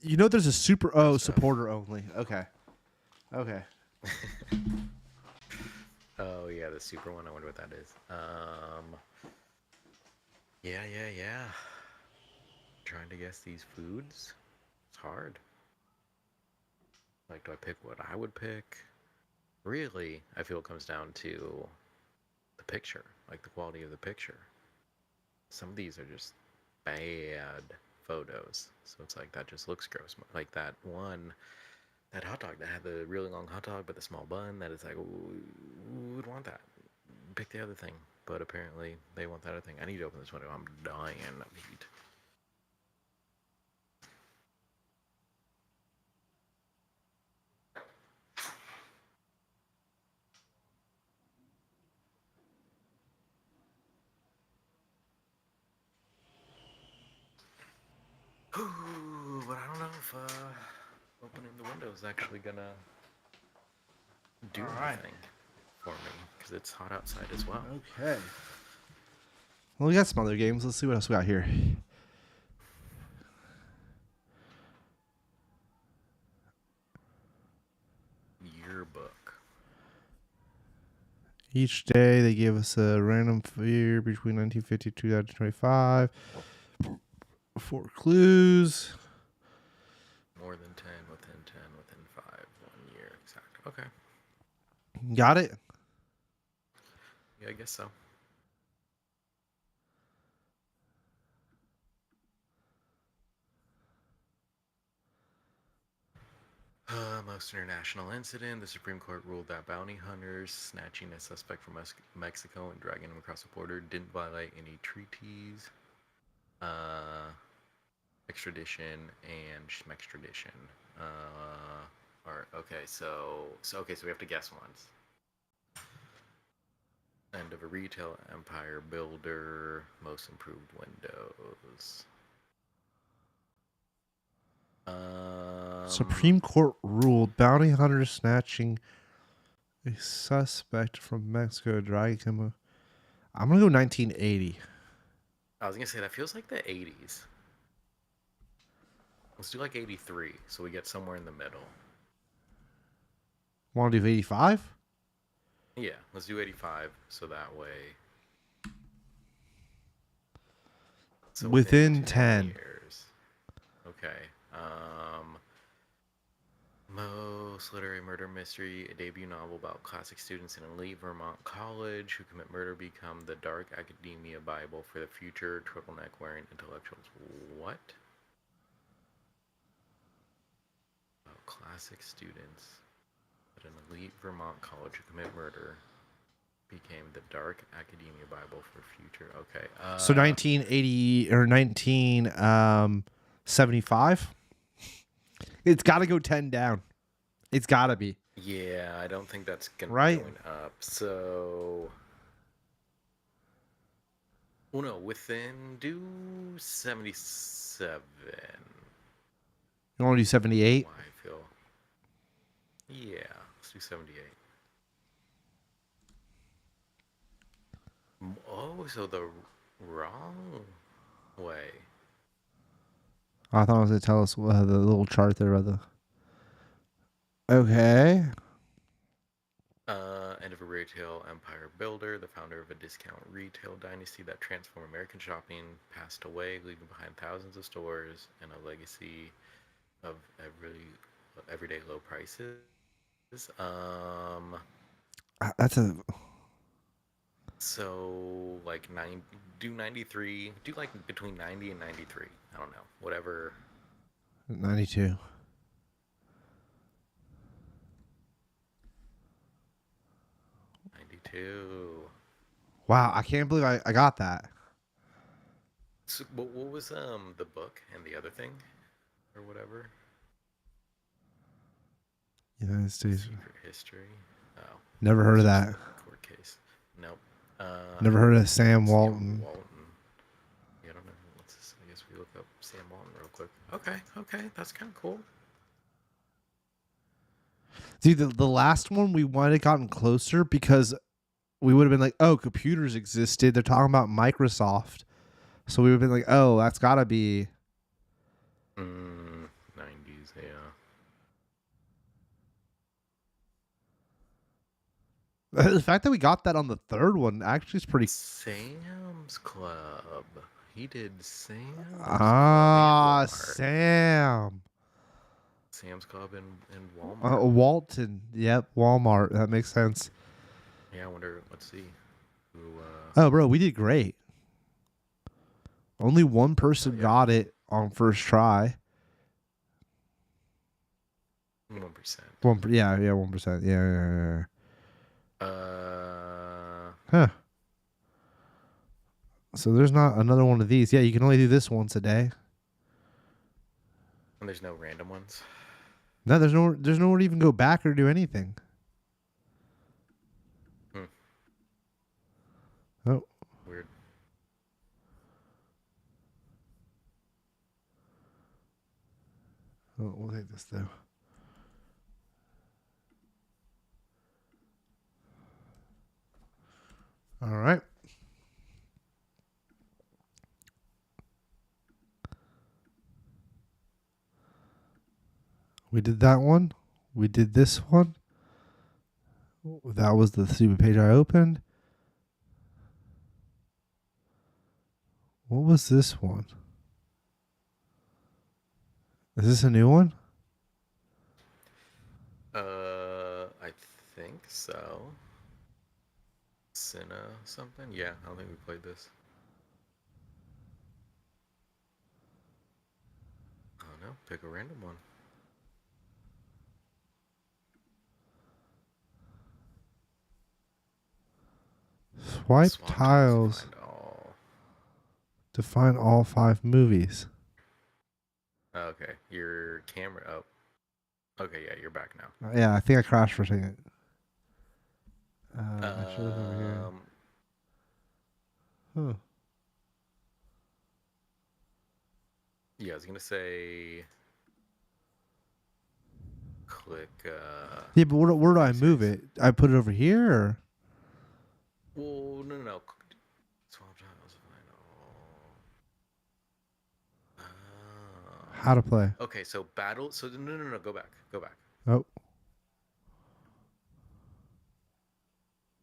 You know there's a Super O That's tough. supporter only. Okay. Oh yeah, the super one. I wonder what that is. Yeah. Trying to guess these foods. It's hard. Like, do I pick what I would pick? Really, I feel it comes down to the picture, like the quality of the picture. Some of these are just bad photos, so it's like that just looks gross. Like that one, that hot dog that had the really long hot dog but the small bun. That is like, who would want that? Pick the other thing. But apparently they want that other thing. I need to open this window. I'm dying of heat. But I don't know if opening the window is actually gonna do anything for me because it's hot outside as well. Okay. Well, we got some other games. Let's see what else we got here. Yearbook. Each day they gave us a random year between 1950 and 2025. 4 clues. More than 10, within 10, within 5, 1 year, exact. Okay. Got it? Yeah, I guess so. Most international incident. The Supreme Court ruled that bounty hunters snatching a suspect from Mexico and dragging him across the border didn't violate any treaties, extradition, and schmextradition. Okay, so we have to guess ones. End of a retail empire builder, most improved windows. Supreme Court ruled bounty hunters snatching a suspect from Mexico, dragging him. I'm gonna go 1980. I was gonna say that feels like the 80s. Let's do like 83, so we get somewhere in the middle. Want to do 85? Yeah, let's do 85, so that way. So within 10 years. Okay. Most literary murder mystery, a debut novel about classic students in elite Vermont college who commit murder, become the dark academia Bible for the future turtleneck wearing intellectuals. What? About classic students at an elite Vermont college who commit murder became the dark academia Bible for future. Okay. So 1980 or 1975. It's got to go 10 down. It's got to be. Yeah, I don't think that's gonna Right? be going up. So, well, no, within do 77. You want to do 78? Why I feel. Yeah, let's do 78. Oh, so the wrong way. I thought it was going to tell us the little chart there. Okay. End of a retail empire builder, the founder of a discount retail dynasty that transformed American shopping, passed away, leaving behind thousands of stores and a legacy of everyday low prices. That's a. So like 93, do like between 90 and 93. I don't know, whatever. 92. 92. Wow, I can't believe I got that. So what was the book and the other thing, or whatever? United States. Secret History. Oh. Never heard of that. Court case. Nope. Never heard of Sam Walton. Yeah, I don't know. I guess we look up Sam Walton real quick. Okay, that's kind of cool. Dude, the last one we might have gotten closer because we would have been like, oh, computers existed. They're talking about Microsoft. So we would have been like, oh, that's got to be. 90s, yeah. The fact that we got that on the third one actually is pretty. Sam's Club. He did Sam's Club. Club. Sam. Sam's Club and Walmart. Walton. Yep, Walmart. That makes sense. Yeah, I wonder. Let's see. Who, oh, bro, we did great. Only one person got it on first try. 1%. Yeah, 1%. Yeah. Huh. So there's not another one of these. Yeah, you can only do this once a day. And there's no random ones. No, there's nowhere to even go back or do anything. Oh. Weird. Oh, we'll take this though. All right. We did that one. We did this one. That was the stupid page I opened. What was this one? Is this a new one? I think so. Cinna something? Yeah, I don't think we played this. I don't know. Pick a random one. Swipe Swap tiles to tiles find all. to find all 5 movies. Okay, your camera. Oh, okay, yeah, you're back now. Yeah, I think I crashed for a second. I should look over here. Um, Huh. yeah, I was gonna say click. Yeah, but where do I move series. it? I put it over here, or Well, no. Swap tiles to find all. how to play? Okay, so battle. So no. Go back. Go back. Oh,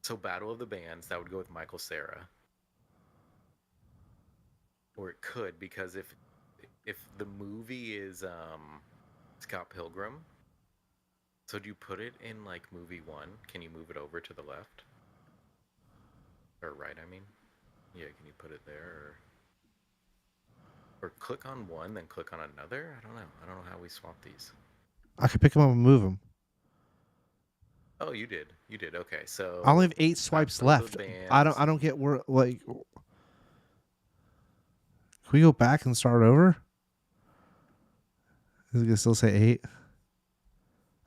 So Battle of the Bands, that would go with Michael Cera. Or it could, because if the movie is Scott Pilgrim, so do you put it in like movie one? Can you move it over to the left? Or right, I mean? Yeah, can you put it there? Or click on one, then click on another? I don't know. I don't know how we swap these. I could pick them up and move them. Oh, you did. You did. Okay, I only so have 8 swipes Battle of the left. I Bands. don't get where like. Can we go back and start over? Is it gonna still say 8?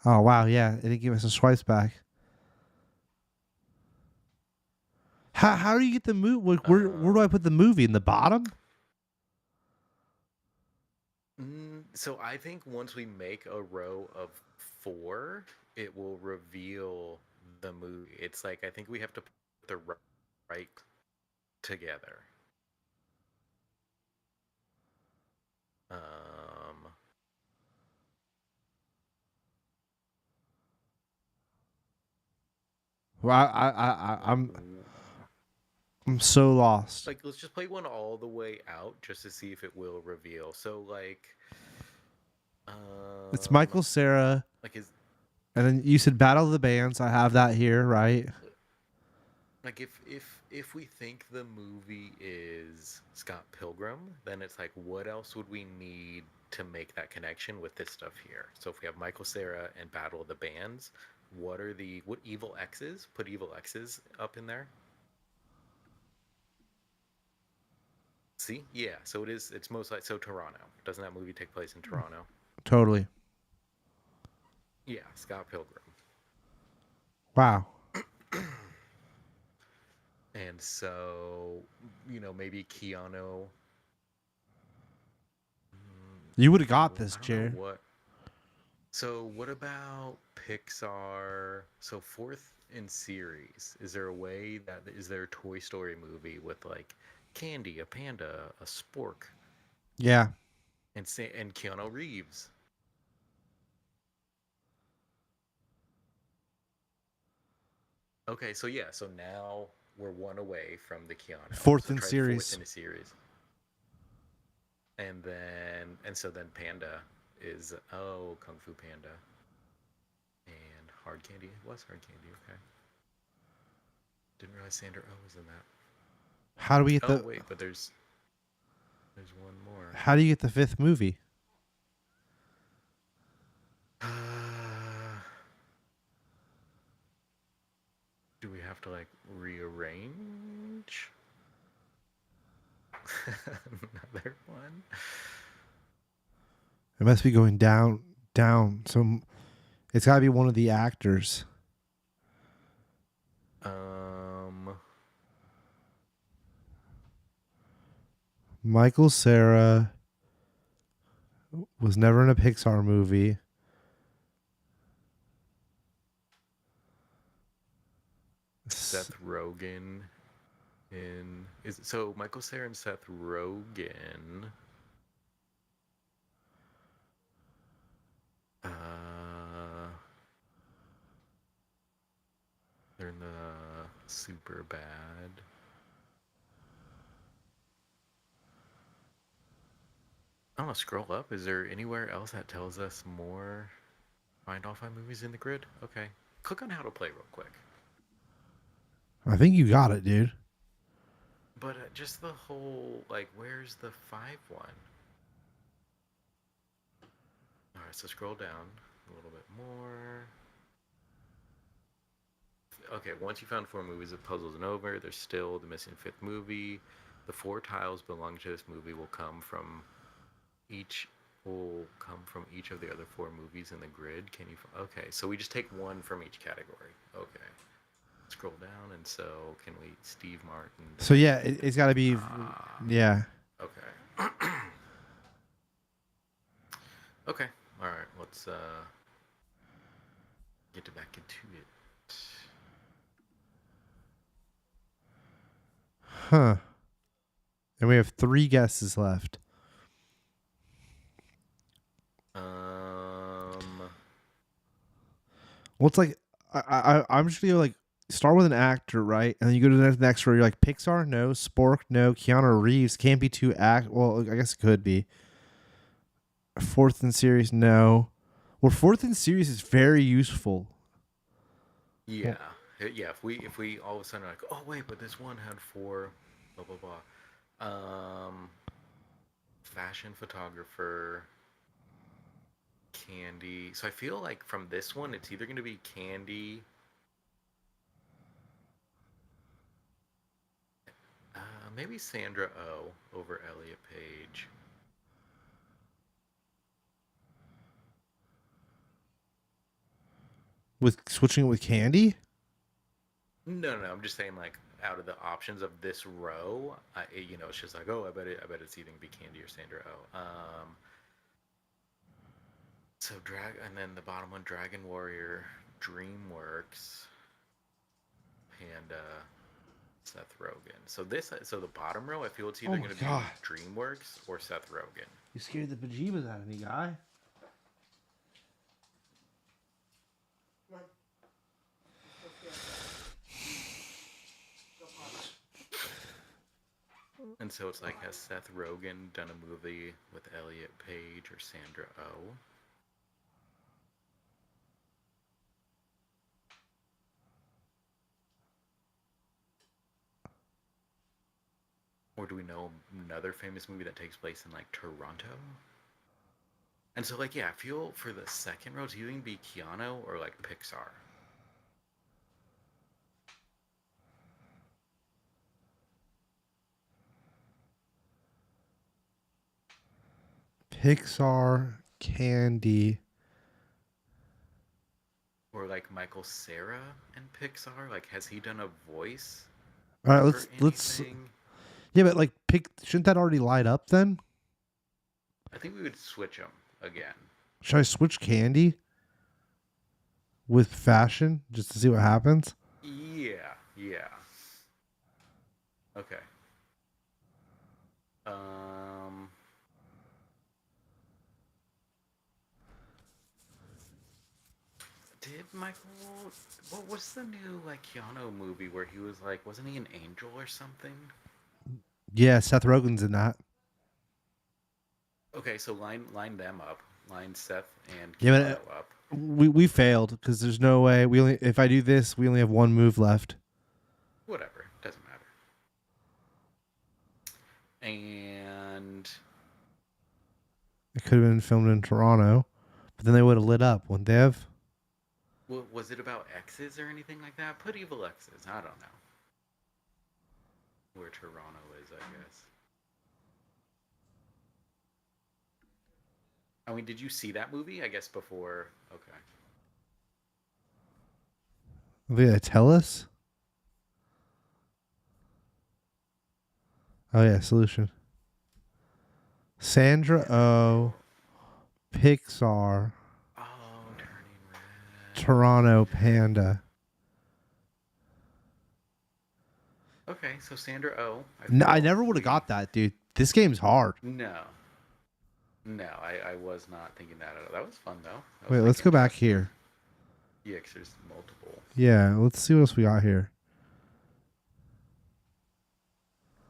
Oh wow, yeah, it didn't give us some swipes back. How do you get the move? Where do I Um, put the movie in the bottom? So I think once we make a row of 4, it will reveal the movie. It's like I think we have to put the right together. Um, Well, like I'm so lost. let's just play one all the way out just to see if it will reveal. So It's Michael Cera, like is and then you said Battle of the Bands. I have that here, right? like if we think the movie is Scott Pilgrim, then it's like what else would we need to make that connection with this stuff here? So if we have Michael Cera and Battle of the Bands, what evil X's? Put evil X's up in there. See? Yeah. So it's most like so Toronto. Doesn't that movie take place in Toronto? Totally. Yeah, Scott Pilgrim. Wow. And so, maybe Keanu. You would have got Well, this, I don't know chair. what. So, what about Pixar? So, fourth in series, is there a way that is there a Toy Story movie with like Candy, a panda, a spork, Yeah. and Keanu Reeves? Okay, so yeah, so now we're one away from the Keanu. Fourth So in try the fourth series. in a series, and so then Panda is Kung Fu Panda and Hard Candy. It was Hard Candy. Okay, didn't realize Sandra Oh was in that. How do we get Oh the? wait, but there's one more. How do you get the 5th movie? Do we have to like rearrange? Another one. It must be going down, down. So it's got to be one of the actors. Um, Michael Cera was never in a Pixar movie. Seth Rogen is so Michael Cera and Seth Rogen. Uh, they're in the Super Bad. I don't know, scroll up. Is there anywhere else that tells us more Find all 5 movies in the grid? Okay. Click on how to play real quick. I think you got it, dude. But just the whole, like, where's the 5 one? Alright, so scroll down a little bit more. Okay, once you found 4 movies, the puzzle isn't over. There's still the missing 5th movie. The 4 tiles belonging to this movie will come from each of the other 4 movies in the grid. Can you? Okay, so we just take one from each category. Okay. Scroll down, and so can we? Steve Martin. So yeah, it's got to be. Yeah. Okay. Okay. All right. Let's get back into it. Huh. And we have 3 guesses left. Well, it's like I'm just gonna like start with an actor, right? And then you go to the next row. You're like Pixar, no. Spork, no. Keanu Reeves can't be 2 act. Well, I guess it could be. 4th in series, no. Well, 4th in series is very useful. Yeah. Yeah. If we all of a sudden are like, oh wait, but this one had 4, blah blah blah. Fashion photographer. Candy. So I feel like from this one, it's either going to be Candy. Maybe Sandra Oh over Elliot Page. With switching it with Candy? No. I'm just saying, like, out of the options of this row, it's just like, oh, I bet it's either gonna be Candy or Sandra Oh. So and then the bottom one, Dragon Warrior, DreamWorks, Panda, Seth Rogen. So the bottom row, I feel it's either gonna be DreamWorks or Seth Rogen. You scared the bejeebas out of me, guy. And so it's like, has Seth Rogen done a movie with Elliot Page or Sandra Oh? Or do we know another famous movie that takes place in, like, Toronto? And so, like, yeah, I feel for the second row, it's either going to be Keanu or, like, Pixar. Pixar, Candy. Or, like, Michael Cera in Pixar. Like, has he done a voice? All right, let's. Yeah, but like, shouldn't that already light up then? I think we would switch them again. Should I switch Candy with fashion just to see what happens? Yeah. Okay. Did Michael? What was the new, like, Keanu movie where he was like, wasn't he an angel or something? Yeah, Seth Rogen's in that. Okay, so line them up. Line Seth and Keanu up. We failed because there's no way if I do this, we only have 1 move left. Whatever, doesn't matter. And it could have been filmed in Toronto, but then they would have lit up, wouldn't they have? Well, was it about X's or anything like that? Put evil X's. I don't know where Toronto is, I guess. I mean, did you see that movie? I guess before. Okay. Will they tell us? Oh yeah, solution. Sandra Oh, Pixar. Oh, Turning Red. Toronto Panda. Okay, so Sandra Oh. I never would have got that, dude. This game's hard. No, I was not thinking that. That was fun though. Wait, let's go back here. Yeah, because there's multiple. Yeah, let's see what else we got here.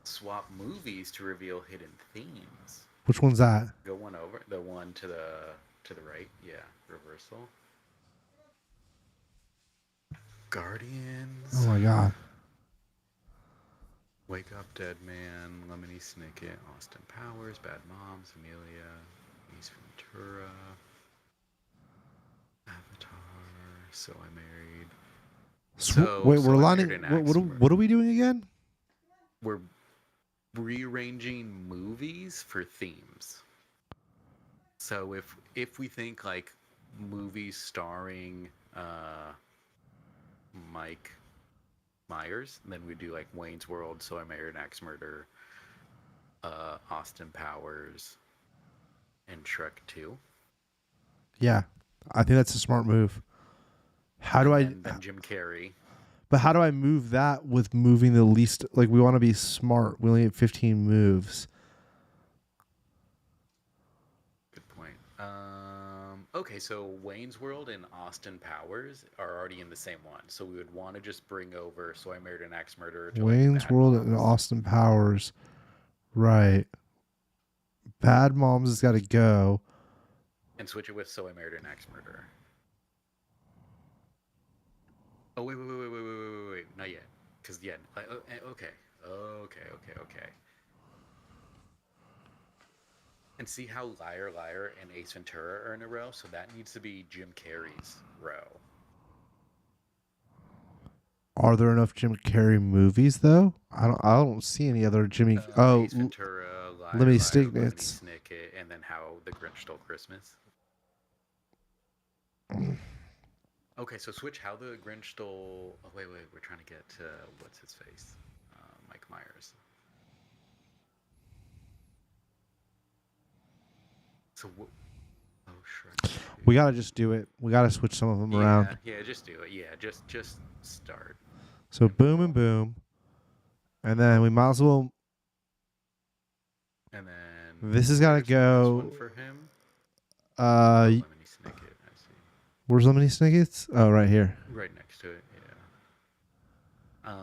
Swap movies to reveal hidden themes. Which one's that? Go one over. The one to the right. Yeah, reversal. Oh Guardians. my god. Wake Up Dead Man, Lemony Snicket, Austin Powers, Bad Moms, Amelia, Ace Ventura, Avatar, So I Married. Wait, we're I Married lining. an Axe. What are we doing again? We're rearranging movies for themes. So if we think like movies starring Mike Myers, then we do like Wayne's World, So I Married an Axe Murder, Austin Powers, and Shrek 2. Yeah, I think that's a smart move. How do I? Then Jim Carrey. But how do I move that with moving the least? Like we want to be smart. We only have 15 moves. Good point. Okay, so Wayne's World and Austin Powers are already in the same one, so we would want to just bring over So I Married an Axe Murderer to Wayne's like World Moms. and Austin Powers. Right. Bad Moms has got to go. And switch it with So I Married an Axe Murderer. Oh wait, not yet. Because yeah, okay. And see how Liar Liar and Ace Ventura are in a row, so that needs to be Jim Carrey's row. Are there enough Jim Carrey movies though? I don't see any other Jimmy. Ace Ventura, Liar Liar, Lemony Snicket, and then How the Grinch Stole Christmas. Okay, so switch How the Grinch Stole. Oh wait, we're trying to get to what's his face, Mike Myers. So oh Shrek. We gotta just do it. We gotta switch some of them around. Yeah, just do it. Yeah, just start. So boom and boom, and then we might as well. And then This has got to go. One for him. Lemony Snicket. I see. Where's Lemony Snicket's? Oh, right here. Right next to it. Yeah.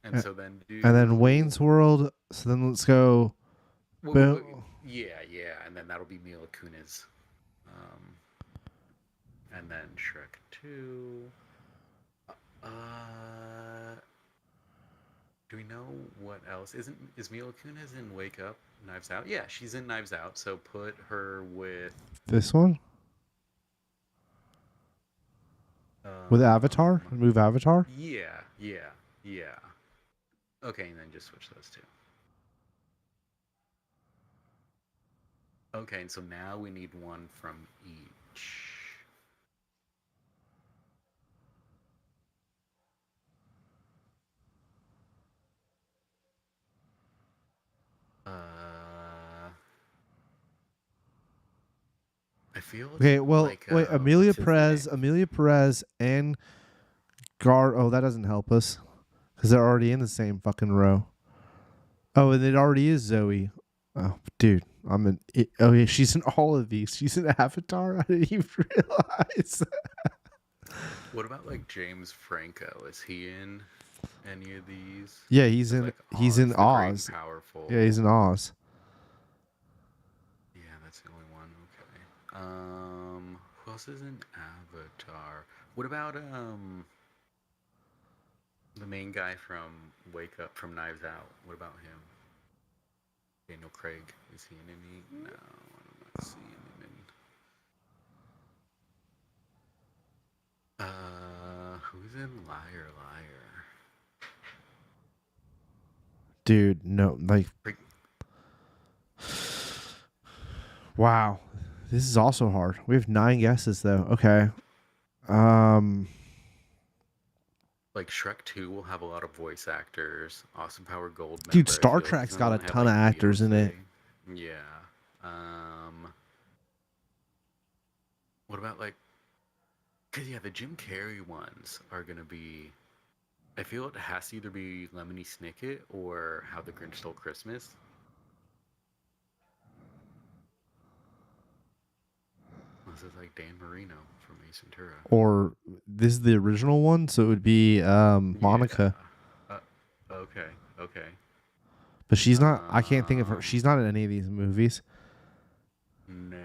And so then and then Wayne's World. So then let's go. Yeah, and then that'll be Mila Kunis. And then Shrek 2. Do we know what else? Is Mila Kunis in Wake Up, Knives Out? Yeah, she's in Knives Out. So put her with this one. With Avatar? Move Avatar? Yeah. Okay, and then just switch those two. Okay, and so now we need one from each. I feel okay. Well, wait. Amelia Perez, and Oh, that doesn't help us because they're already in the same fucking row. Oh, and it already is Zoe. Oh, dude, oh yeah, she's in all of these. She's in Avatar. I didn't even realize. What about like James Franco? Is he in any of these? Yeah, he's in Oz. Powerful. Yeah, he's in Oz. Yeah, that's the only one. Okay. Who else is in Avatar? What about the main guy from Wake Up, from Knives Out? What about him? Daniel Craig. Is he in any? No, I'm not seeing him in. Who's in Liar Liar? Dude, no, like. Wow, this is also hard. We have 9 guesses though. Okay. Like Shrek 2 will have a lot of voice actors. Austin Power Gold. Dude, Star Trek's got a ton of actors in it. Yeah. What about like? Cause yeah, the Jim Carrey ones are gonna be. I feel it has to either be Lemony Snicket or How the Grinch Stole Christmas. This is like Dan Marino from Ace Ventura. Or this is the original one, so it would be Monica. Okay. But she's not. I can't think of her. She's not in any of these movies. No.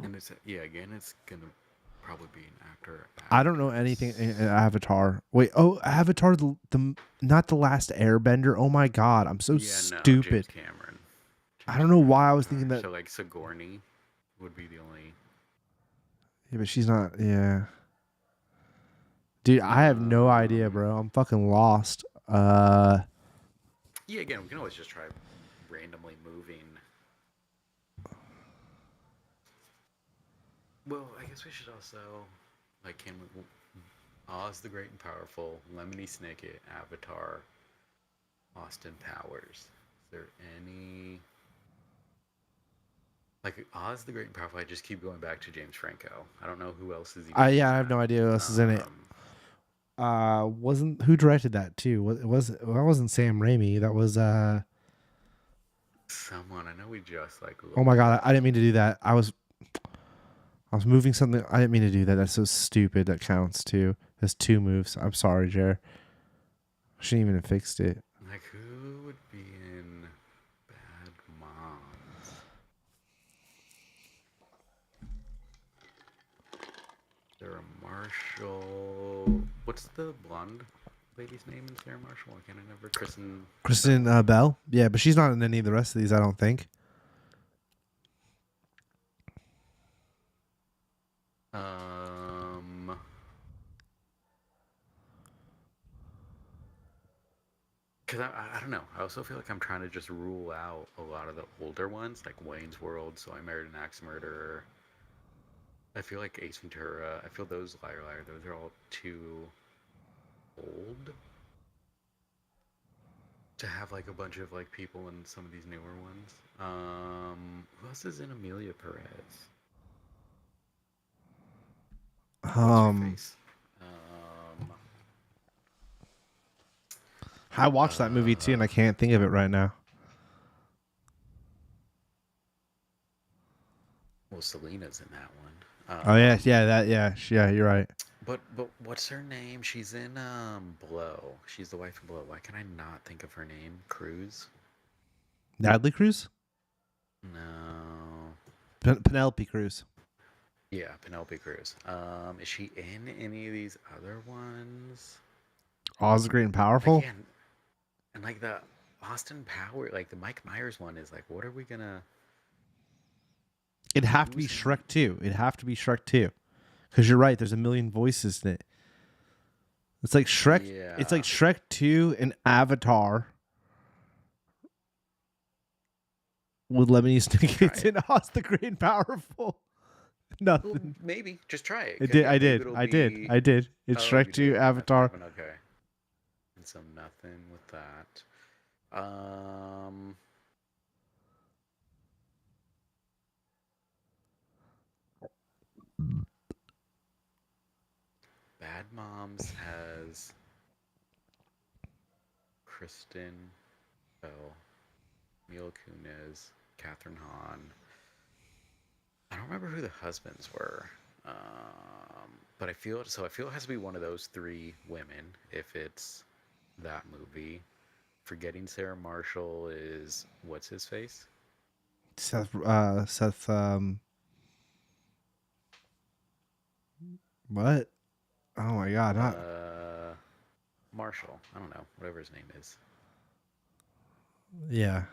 And it's again, it's gonna probably be an actor. I don't know anything in Avatar. Wait, Avatar, the not the Last Airbender. Oh my God, I'm so stupid. James Cameron. I don't know why I was thinking that. So like Sigourney would be the only. Yeah, but she's not. Yeah, dude, I have no idea, bro. I'm fucking lost. Yeah, again, we can always just try randomly moving. Well, I guess we should also can we? Oz the Great and Powerful, Lemony Snicket, Avatar, Austin Powers. Is there any Oz the Great and Powerful? I just keep going back to James Franco. I don't know who else is. I have no idea who else is in it. Wasn't who directed that too? That wasn't Sam Raimi. That was someone. I know we just Oh my God, I didn't mean to do that. I was moving something. I didn't mean to do that. That's so stupid. That counts too. There's 2 moves. I'm sorry, Jer. I shouldn't even have fixed it. Who would be in Bad Moms? Sarah Marshall. What's the blonde lady's name in Sarah Marshall? I can't remember. Kristen Bell. Yeah, but she's not in any of the rest of these. I don't think. Because I don't know. I also feel like I'm trying to just rule out a lot of the older ones, like Wayne's World, So I Married an Axe Murderer. I feel like Ace Ventura. I feel those Liar Liar. Those are all too old to have a bunch of people in some of these newer ones. Who else is in Amelia Perez? What's her face? I watched that movie too, and I can't think of it right now. Well, Selena's in that one. You're right. But what's her name? She's in Blow. She's the wife of Blow. Why can I not think of her name? Cruz? Natalie Cruz? No. Penelope Cruz. Yeah, Penelope Cruz. Is she in any of these other ones? Oz the Great and Powerful? Again, and the Austin Power, the Mike Myers one is what are we gonna? It'd have to be Shrek 2. It'd have to be Shrek 2. Because you're right, there's a million voices in it. It's like Shrek. Yeah. It's like Shrek 2 and Avatar with Lemony Snicket and Oz the Great and Powerful. Nothing. Well, maybe just try it. I did. It's Shrek 2, Avatar. Okay. And so nothing with that. Bad Moms has Kristen Bell, Mila Kunis, Catherine Hahn. I don't remember who the husbands were, but I feel it has to be one of those 3 women if it's that movie. Forgetting Sarah Marshall is what's his face? Seth. What? Oh my God! Not Marshall. I don't know. Whatever his name is. Yeah.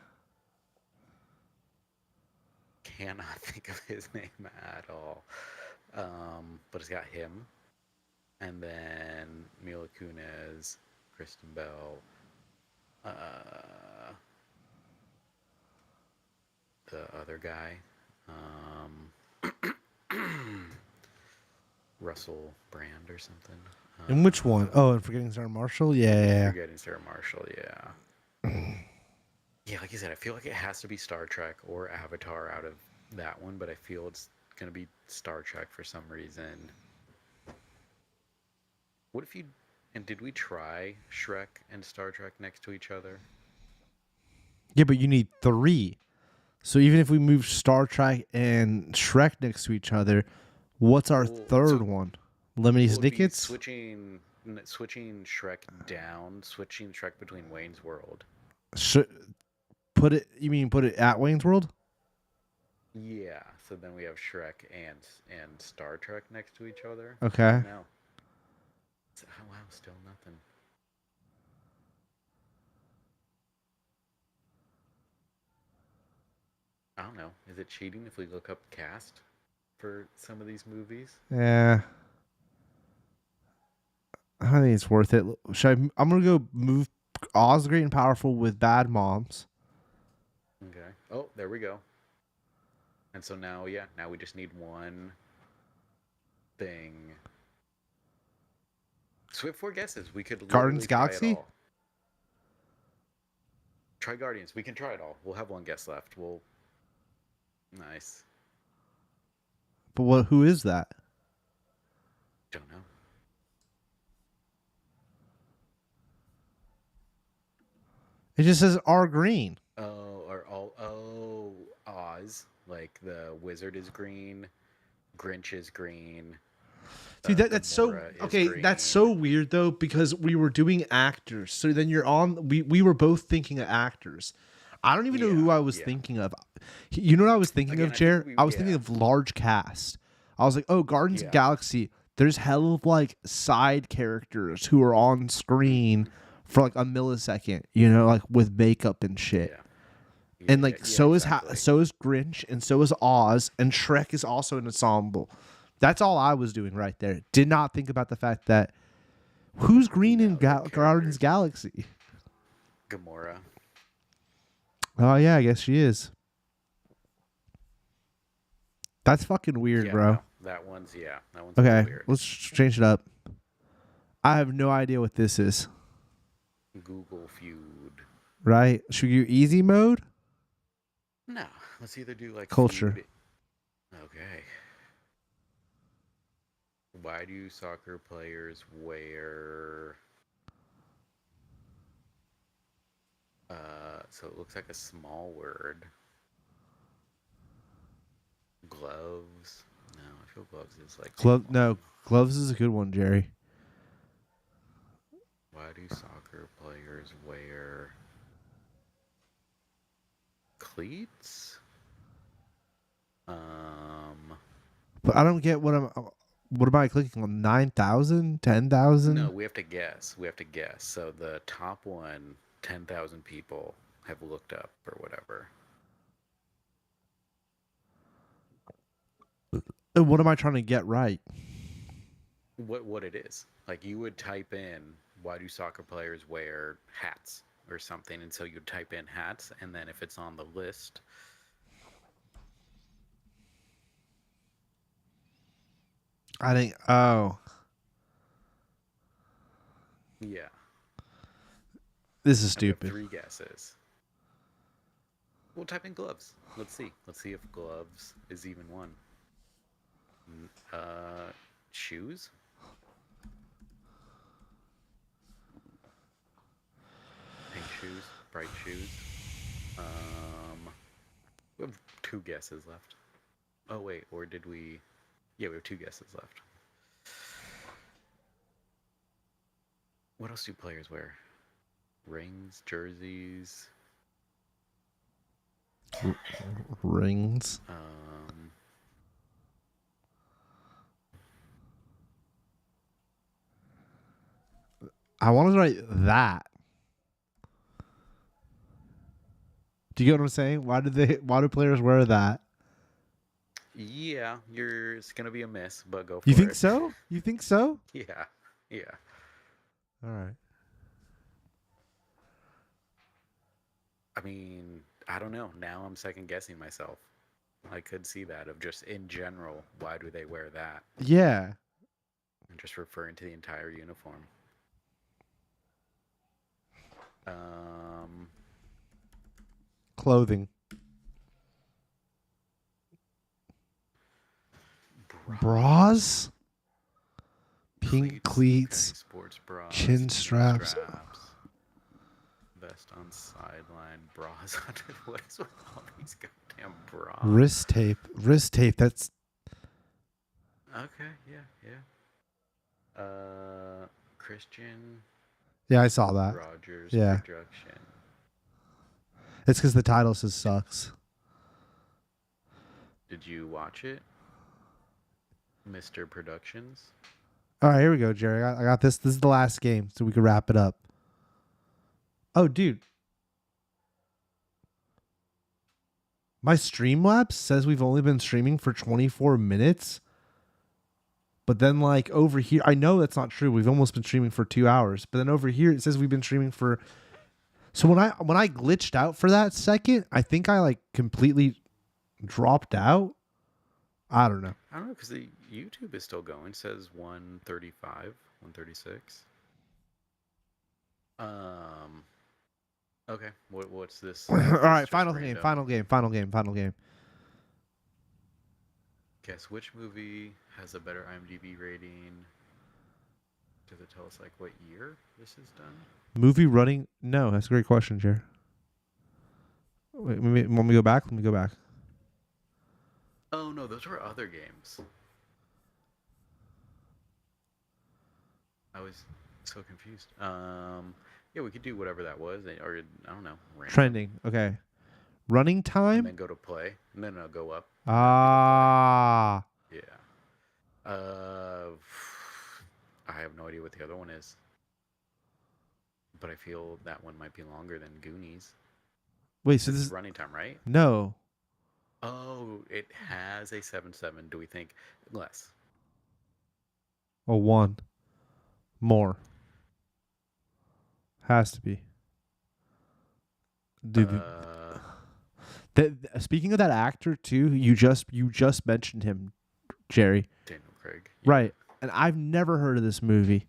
Cannot think of his name at all. But it's got him, and then Mila Kunis, Kristen Bell, the other guy, Russell Brand or something. And which one? Oh, and Forgetting Sarah Marshall? Yeah. Forgetting Sarah Marshall, yeah. Yeah, like you said, I feel like it has to be Star Trek or Avatar out of that one, but I feel it's going to be Star Trek for some reason. What if and did we try Shrek and Star Trek next to each other? Yeah, but you need 3. So even if we move Star Trek and Shrek next to each other, what's our third one? Lemony Snicket's? switching Shrek down, switching Shrek between Wayne's World. Put it at Wayne's World? Yeah, so then we have Shrek and Star Trek next to each other. Okay. No. Oh wow, still nothing. I don't know. Is it cheating if we look up cast for some of these movies? Yeah. I think it's worth it. I'm gonna go move Oz the Great and Powerful with Bad Moms. Okay. Oh, there we go. And so now, yeah, now we just need one thing. So we have 4 guesses. We could Guardians literally try Galaxy? it all. Try Guardians. We can try it all. We'll have 1 guess left. Nice. But who is that? Don't know. It just says R Green. Oz. Like the wizard is green, Grinch is green. Dude, that's so okay. green. That's so weird though, because we were doing actors. So then you're on. We were both thinking of actors. I don't even know who I was thinking of. You know what I was thinking of, Jared? I was thinking of large cast. I was like, oh, Guardians of the Galaxy. There's hell of like side characters who are on screen for like a millisecond. You know, like with makeup and shit. Yeah. And like so exactly. is Grinch and so is Oz and Shrek is also an ensemble. That's all I was doing right there. Did not think about the fact that who's green in Guardians Galaxy? Gamora. Oh yeah, I guess she is. That's fucking weird, bro. No, that one's okay. Weird. Let's change it up. I have no idea what this is. Google feud. Right? Should we do easy mode? No, let's either do like culture. Feud. Okay. Why do soccer players wear? So it looks like a small word. Gloves. No, I feel gloves is like. Gloves is a good one, Jerry. Why do soccer players wear cleats? But I don't get what am I clicking on? 9,000? 10,000? No, we have to guess. So the top one, 10,000 people have looked up or whatever. And what am I trying to get right? What it is. Like you would type in, why do soccer players wear hats or something? And so you'd type in hats, and then if it's on the list. I think, oh. Yeah. This is stupid. 3 guesses. We'll type in gloves. Let's see. Let's see if gloves is even one. Shoes? Pink shoes, bright shoes. We have 2 guesses left. Oh wait, or did we? Yeah, we have 2 guesses left. What else do players wear? Rings, jerseys. Rings. I want to write that. Do you get what I'm saying? Why do players wear that? Yeah, it's gonna be a miss, but go for it. You think so? You think so? Yeah. All right. I mean, I don't know. Now I'm second guessing myself. I could see that of just in general, why do they wear that? Yeah. And just referring to the entire uniform. Clothing. Bras? Pink cleats. Okay, sports bras. Chin straps. Vest on sideline. Bras under. What is with all these goddamn bras? Wrist tape. That's. Okay, yeah. Christian Yeah, I saw that. Rogers Yeah. production. It's because the title says sucks. Did you watch it, Mr. Productions? All right, here we go, Jerry. I got this. This is the last game, so we can wrap it up. Oh, dude. My Streamlabs says we've only been streaming for 24 minutes. But then, like, over here, I know that's not true. We've almost been streaming for 2 hours. But then over here, it says we've been streaming for... So when I glitched out for that second, I think I, like, completely dropped out. I don't know. I don't know, because the YouTube is still going. It says 135, 136. Okay. What's this? All Is this right, just final random? game. Guess which movie has a better IMDb rating? Does it tell us like what year this is done? Movie running? No, that's a great question, Jer. Wait, want me to go back? Let me go back. Oh no, those were other games. I was so confused. Yeah, we could do whatever that was, or I don't know, random. Trending. Okay. Running And time? then go to play. No, go up. Ah. Yeah. I have no idea what the other one is, but I feel that one might be longer than Goonies. Wait, so This this is is... running time, right? No. Oh, it has a 7.7. Do we think less? Oh, one. More. Has to be. Dude, speaking of that actor too, you just mentioned him, Jerry. Daniel Craig. Yeah. Right. And I've never heard of this movie.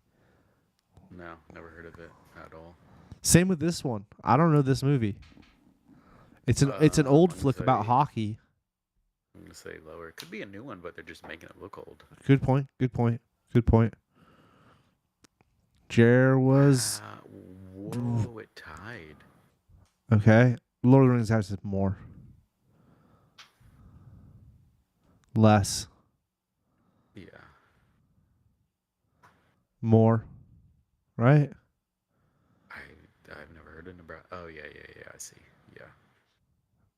No, never heard of it at all. Same with this one. I don't know this movie. It's an old flick about hockey. I'm gonna say lower. It could be a new one, but they're just making it look old. Good point. Jer was whoa, it tied. okay. Lord of the Rings has more. Less. Yeah. More. Right? I've never heard of Nebraska. Oh yeah. I see. Yeah.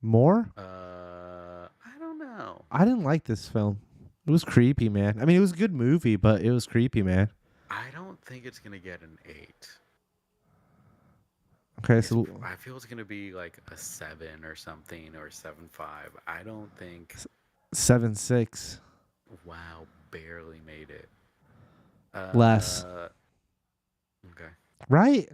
More? I don't know. I didn't like this film. It was creepy, man. I mean, it was a good movie, but it was creepy, man. I don't think it's gonna get an 8. Okay, so I feel it's gonna be like a 7 or something, or 7.5. I don't think 7.6. Wow, barely made it. Less. Okay. Right.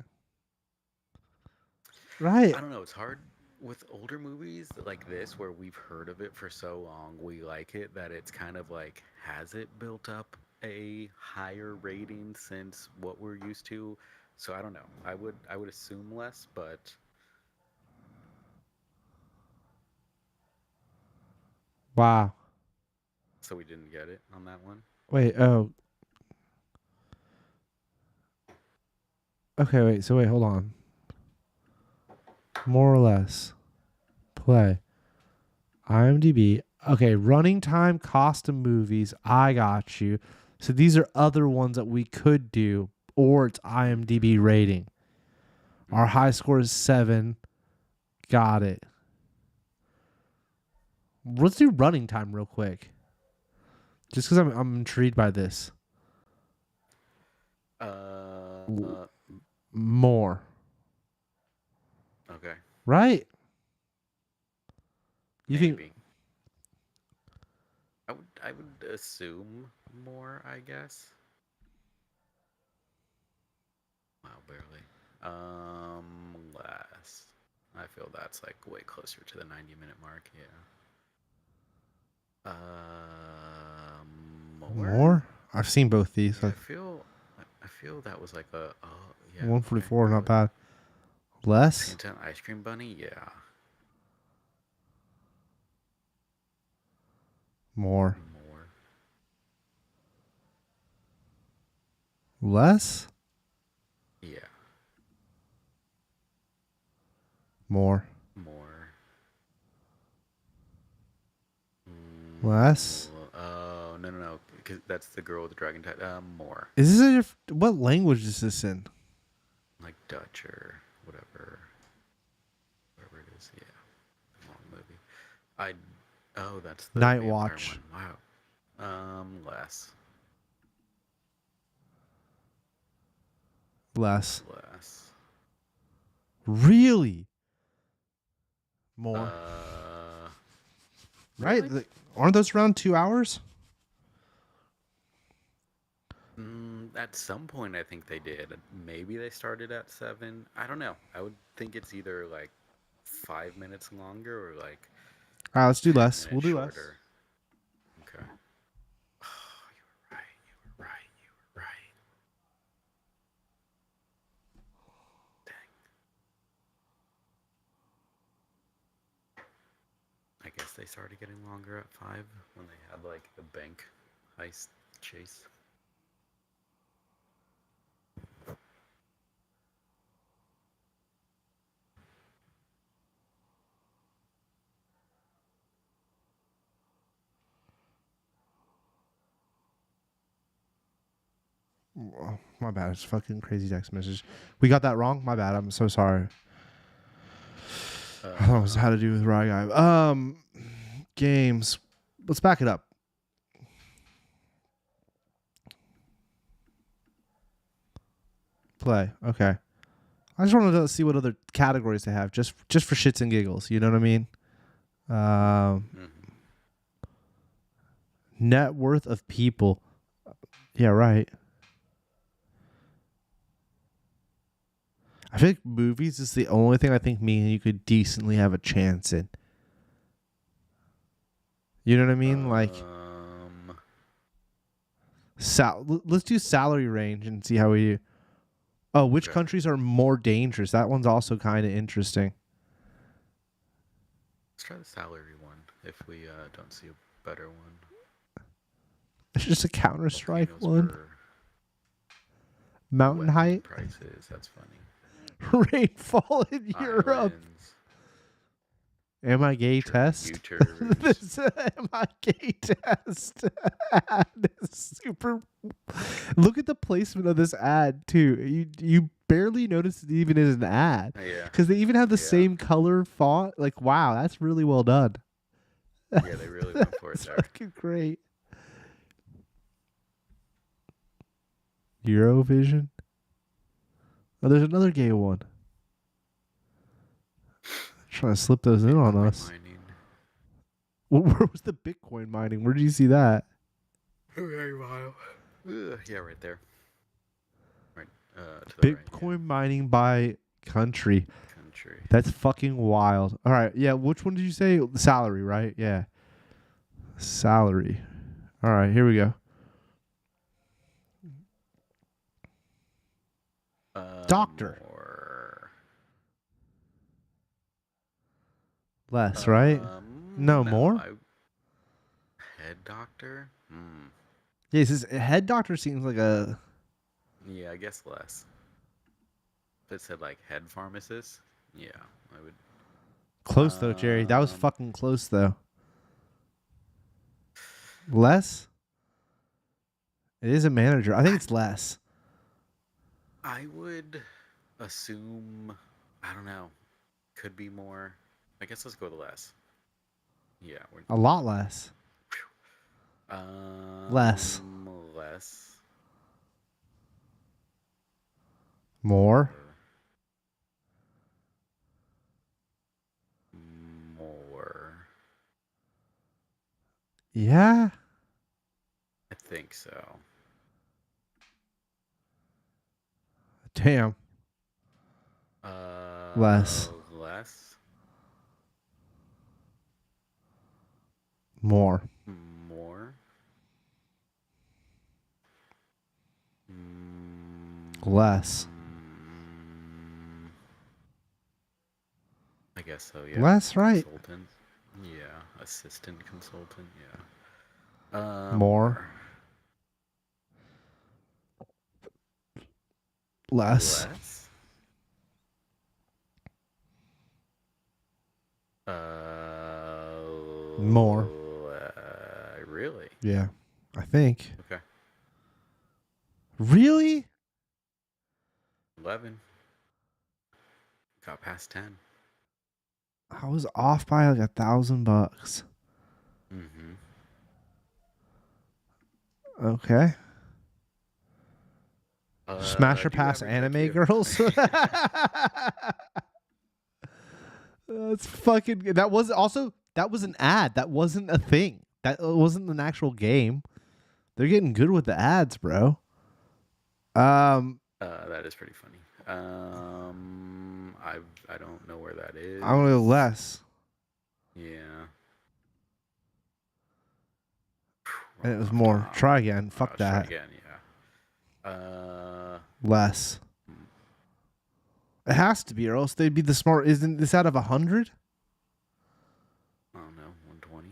I don't know. It's hard with older movies like this, where we've heard of it for so long, we like it, that it's kind of like, has it built up a higher rating since what we're used to? So I don't know. I would assume less, but Wow. so we didn't get it on that one. Wait, oh. Okay, wait, hold on. More or less. Play. IMDb. Okay, running time, cost of movies. I got you. So these are other ones that we could do, or it's IMDb rating. Our high score is 7. Got it. Let's do running time real quick. Just because I'm intrigued by this. More. Okay. Right? You Maybe. think? I would assume more, I guess. Wow, barely. Less. I feel that's like way closer to the 90-minute mark. Yeah. More? I've seen both these. Yeah, I feel that was like a 144, okay. not bad. Less? Ice Cream Bunny, yeah. More. Less? Yeah. More. Mm, Less? Oh, no. because that's the girl with the dragon tattoo. More Is this what language is this in? like Dutch or whatever, whatever it is. Yeah, long movie. I. Oh, that's the Night vampire Watch. one. Wow. Less. Less. Less. Really? More. Right? Really? Aren't those around 2 hours? At some point, I think they did. Maybe they started at 7. I don't know. I would think it's either like 5 minutes longer or like All right, let's do 10 less. We'll minutes do less. shorter. Okay. Oh, you were right. You were right. You were right. Dang. I guess they started getting longer at 5 when they had like the bank heist chase. Oh, my bad. It's fucking crazy text message. We got that wrong? My bad. I'm so sorry. I thought it was how to do with Rye Guy. Games. Let's back it up. Play. Okay. I just wanted to see what other categories they have, just for shits and giggles. You know what I mean? Net worth of people. Yeah, right. I feel like movies is the only thing I think me and you could decently have a chance in. You know what I mean? Like, let's do salary range and see how we do. Oh, which countries are more dangerous? That one's also kind of interesting. Let's try the salary one if we don't see a better one. It's just a Counter-Strike one. Mountain height. Prices. That's funny. Rainfall in Europe. Islands. Am I gay test? This am I gay test? This super. Look at the placement of this ad too. You barely notice it even is an ad. Yeah. Because they even have the same color font. Like, wow, that's really well done. Yeah, they really went for it there. Fucking great. Eurovision. Oh, there's another gay one. Trying to slip those in on us. Where was the Bitcoin mining? Where did you see that? Yeah, right there. Right. To the Bitcoin right, mining by country. That's fucking wild. All right. Yeah. Which one did you say? Salary, right? Yeah. Salary. All right. Here we go. Doctor. Less, right? No, more? Head doctor? Yeah, it says head doctor seems like a... Yeah, I guess less. If it said like head pharmacist, yeah, I would... Close though, Jerry. That was fucking close though. Less? It is a manager. I think it's less. I would assume... I don't know. Could be more... I guess let's go with less. Yeah. A lot less. Less. Less. More. More. Yeah. I think so. Damn. Less. Less. More. More. Less. I guess so, yeah. Less, right? Consultant. Yeah. Assistant consultant, yeah. More. Less. More. Really? Yeah. I think. Okay. Really? 11. Got past 10. I was off by like $1,000. Mm-hmm. Okay. Smasher Do you Pass have anime IQ? girls. That's fucking. That was also that was an ad. That wasn't a thing. That wasn't an actual game. They're getting good with the ads, bro. That is pretty funny. I don't know where that is. I'm gonna go less, Yeah. and it Rolling was off more. top. Try again. Fuck Let's try that. again. Yeah. Less. It has to be, or else they'd be the smart. Isn't this out of 100? I don't know. 120.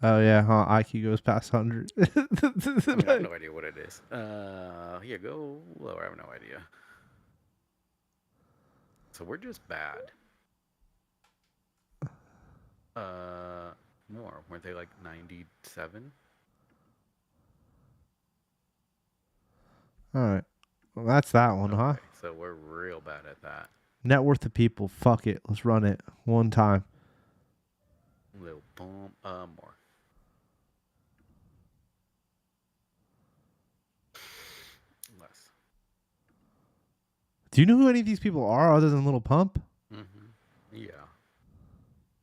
Oh yeah, huh? IQ goes past 100. I mean, I have no idea what it is. Yeah, go lower. I have no idea. So we're just bad. More. Weren't they like 97? All right. Well, that's that one, huh? Okay, so we're real bad at that. Net worth of people. Fuck it. Let's run it one time. Little boom. More. Less. Do you know who any of these people are other than Little Pump? Mm-hmm. Yeah.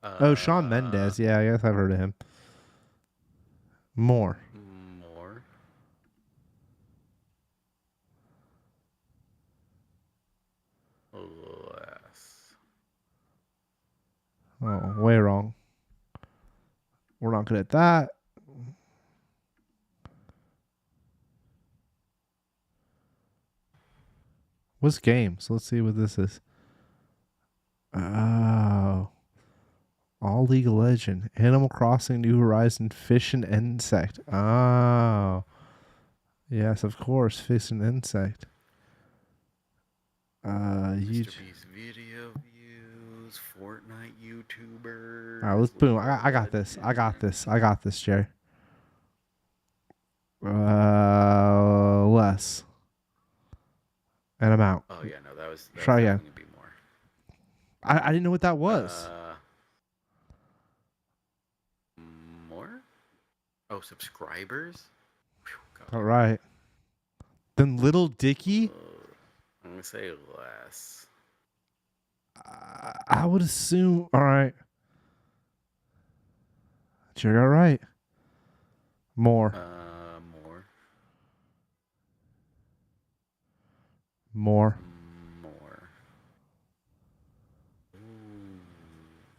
Oh, Shawn Mendes. Yeah, I guess I've heard of him. More. More. Less. Oh, way wrong. We're not good at that. What's games? Let's see what this is. Oh. All League of Legend. Animal Crossing, New Horizon, Fish and Insect. Oh. Yes, of course. Fish and Insect. Mr. Beast video views. Fortnite YouTubers. All right, let's boom. I got this. I got this. I got this, Jerry. Less. And I'm out. Oh yeah, no, that was Try again. definitely gonna be more. I didn't know what that was. More? Oh, subscribers? All right. Then Little Dicky? I'm gonna say less. I would assume. All right. Jerry got right. More. More. More. More. Ooh.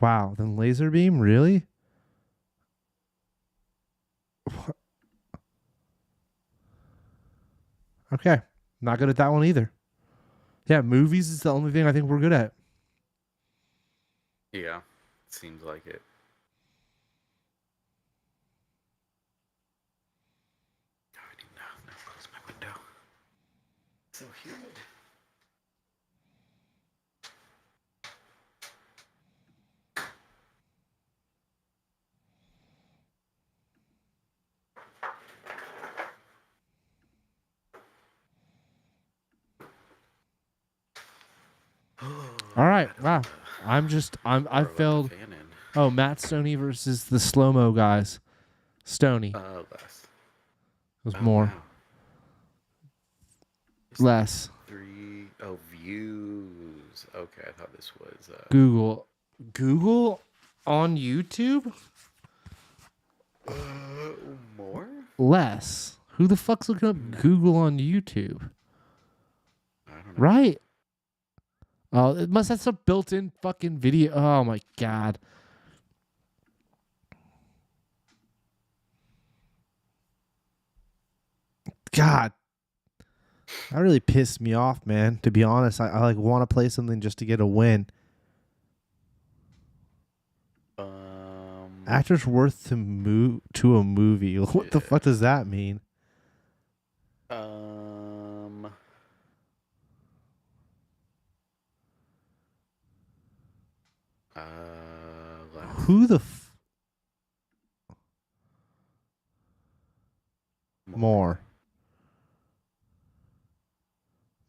Wow. Then Laser Beam? Really? Okay. Not good at that one either. Yeah, movies is the only thing I think we're good at. Yeah, seems like it. Oh, I need to close my window. It's so humid. All right. Wow. I failed. Oh, Matt Stoney versus the slow-mo guys. Stoney. Less. It was more. Wow. Less. 3 views. Okay, I thought this was Google on YouTube? more? Less. Who the fuck's looking up Google on YouTube? I don't know. Right? Oh, it must have some built-in fucking video. Oh my god. God. That really pissed me off, man. To be honest, I like want to play something just to get a win. Actors worth to move to a movie. What the fuck does that mean? Less. Who the More.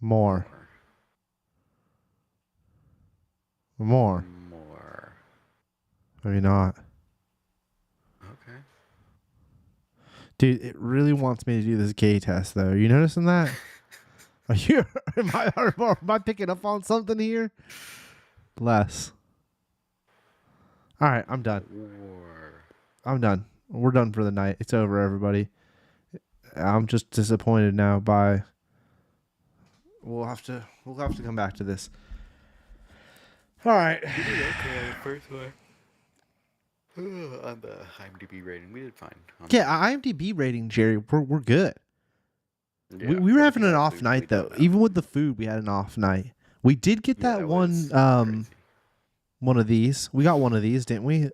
More. More. More. Maybe not. Okay. Dude, it really wants me to do this gay test, though. Are you noticing that? Are you? Am I picking up on something here? Less. All right, I'm done. More. I'm done. We're done for the night. It's over, everybody. I'm just disappointed now by. We'll have to come back to this. All right. We did okay on the first one. On the IMDb rating, we did fine. Yeah, IMDb rating, Jerry. We're good. Yeah, We were having everything an else off we night though. don't know. Even with the food, we had an off night. We did get Yeah, that that one was crazy. one of these. We got one of these, didn't we?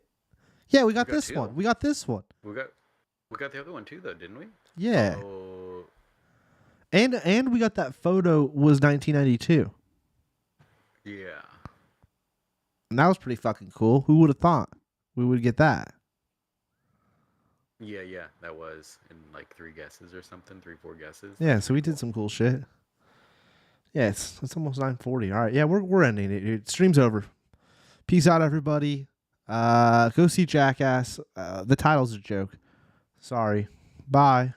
Yeah, we got got this two. one. We got this one. We got the other one too, though, didn't we? Yeah. Oh, And we got that photo was 1992. yeah. And that was pretty fucking cool. Who would have thought we would get that? Yeah, that was in like 3 guesses or something, 4 guesses. Yeah, so we did some cool shit. Yeah, it's almost 9:40. All right, yeah, we're ending it, dude. Stream's over. Peace out, everybody. Go see Jackass. The title's a joke. Sorry. Bye.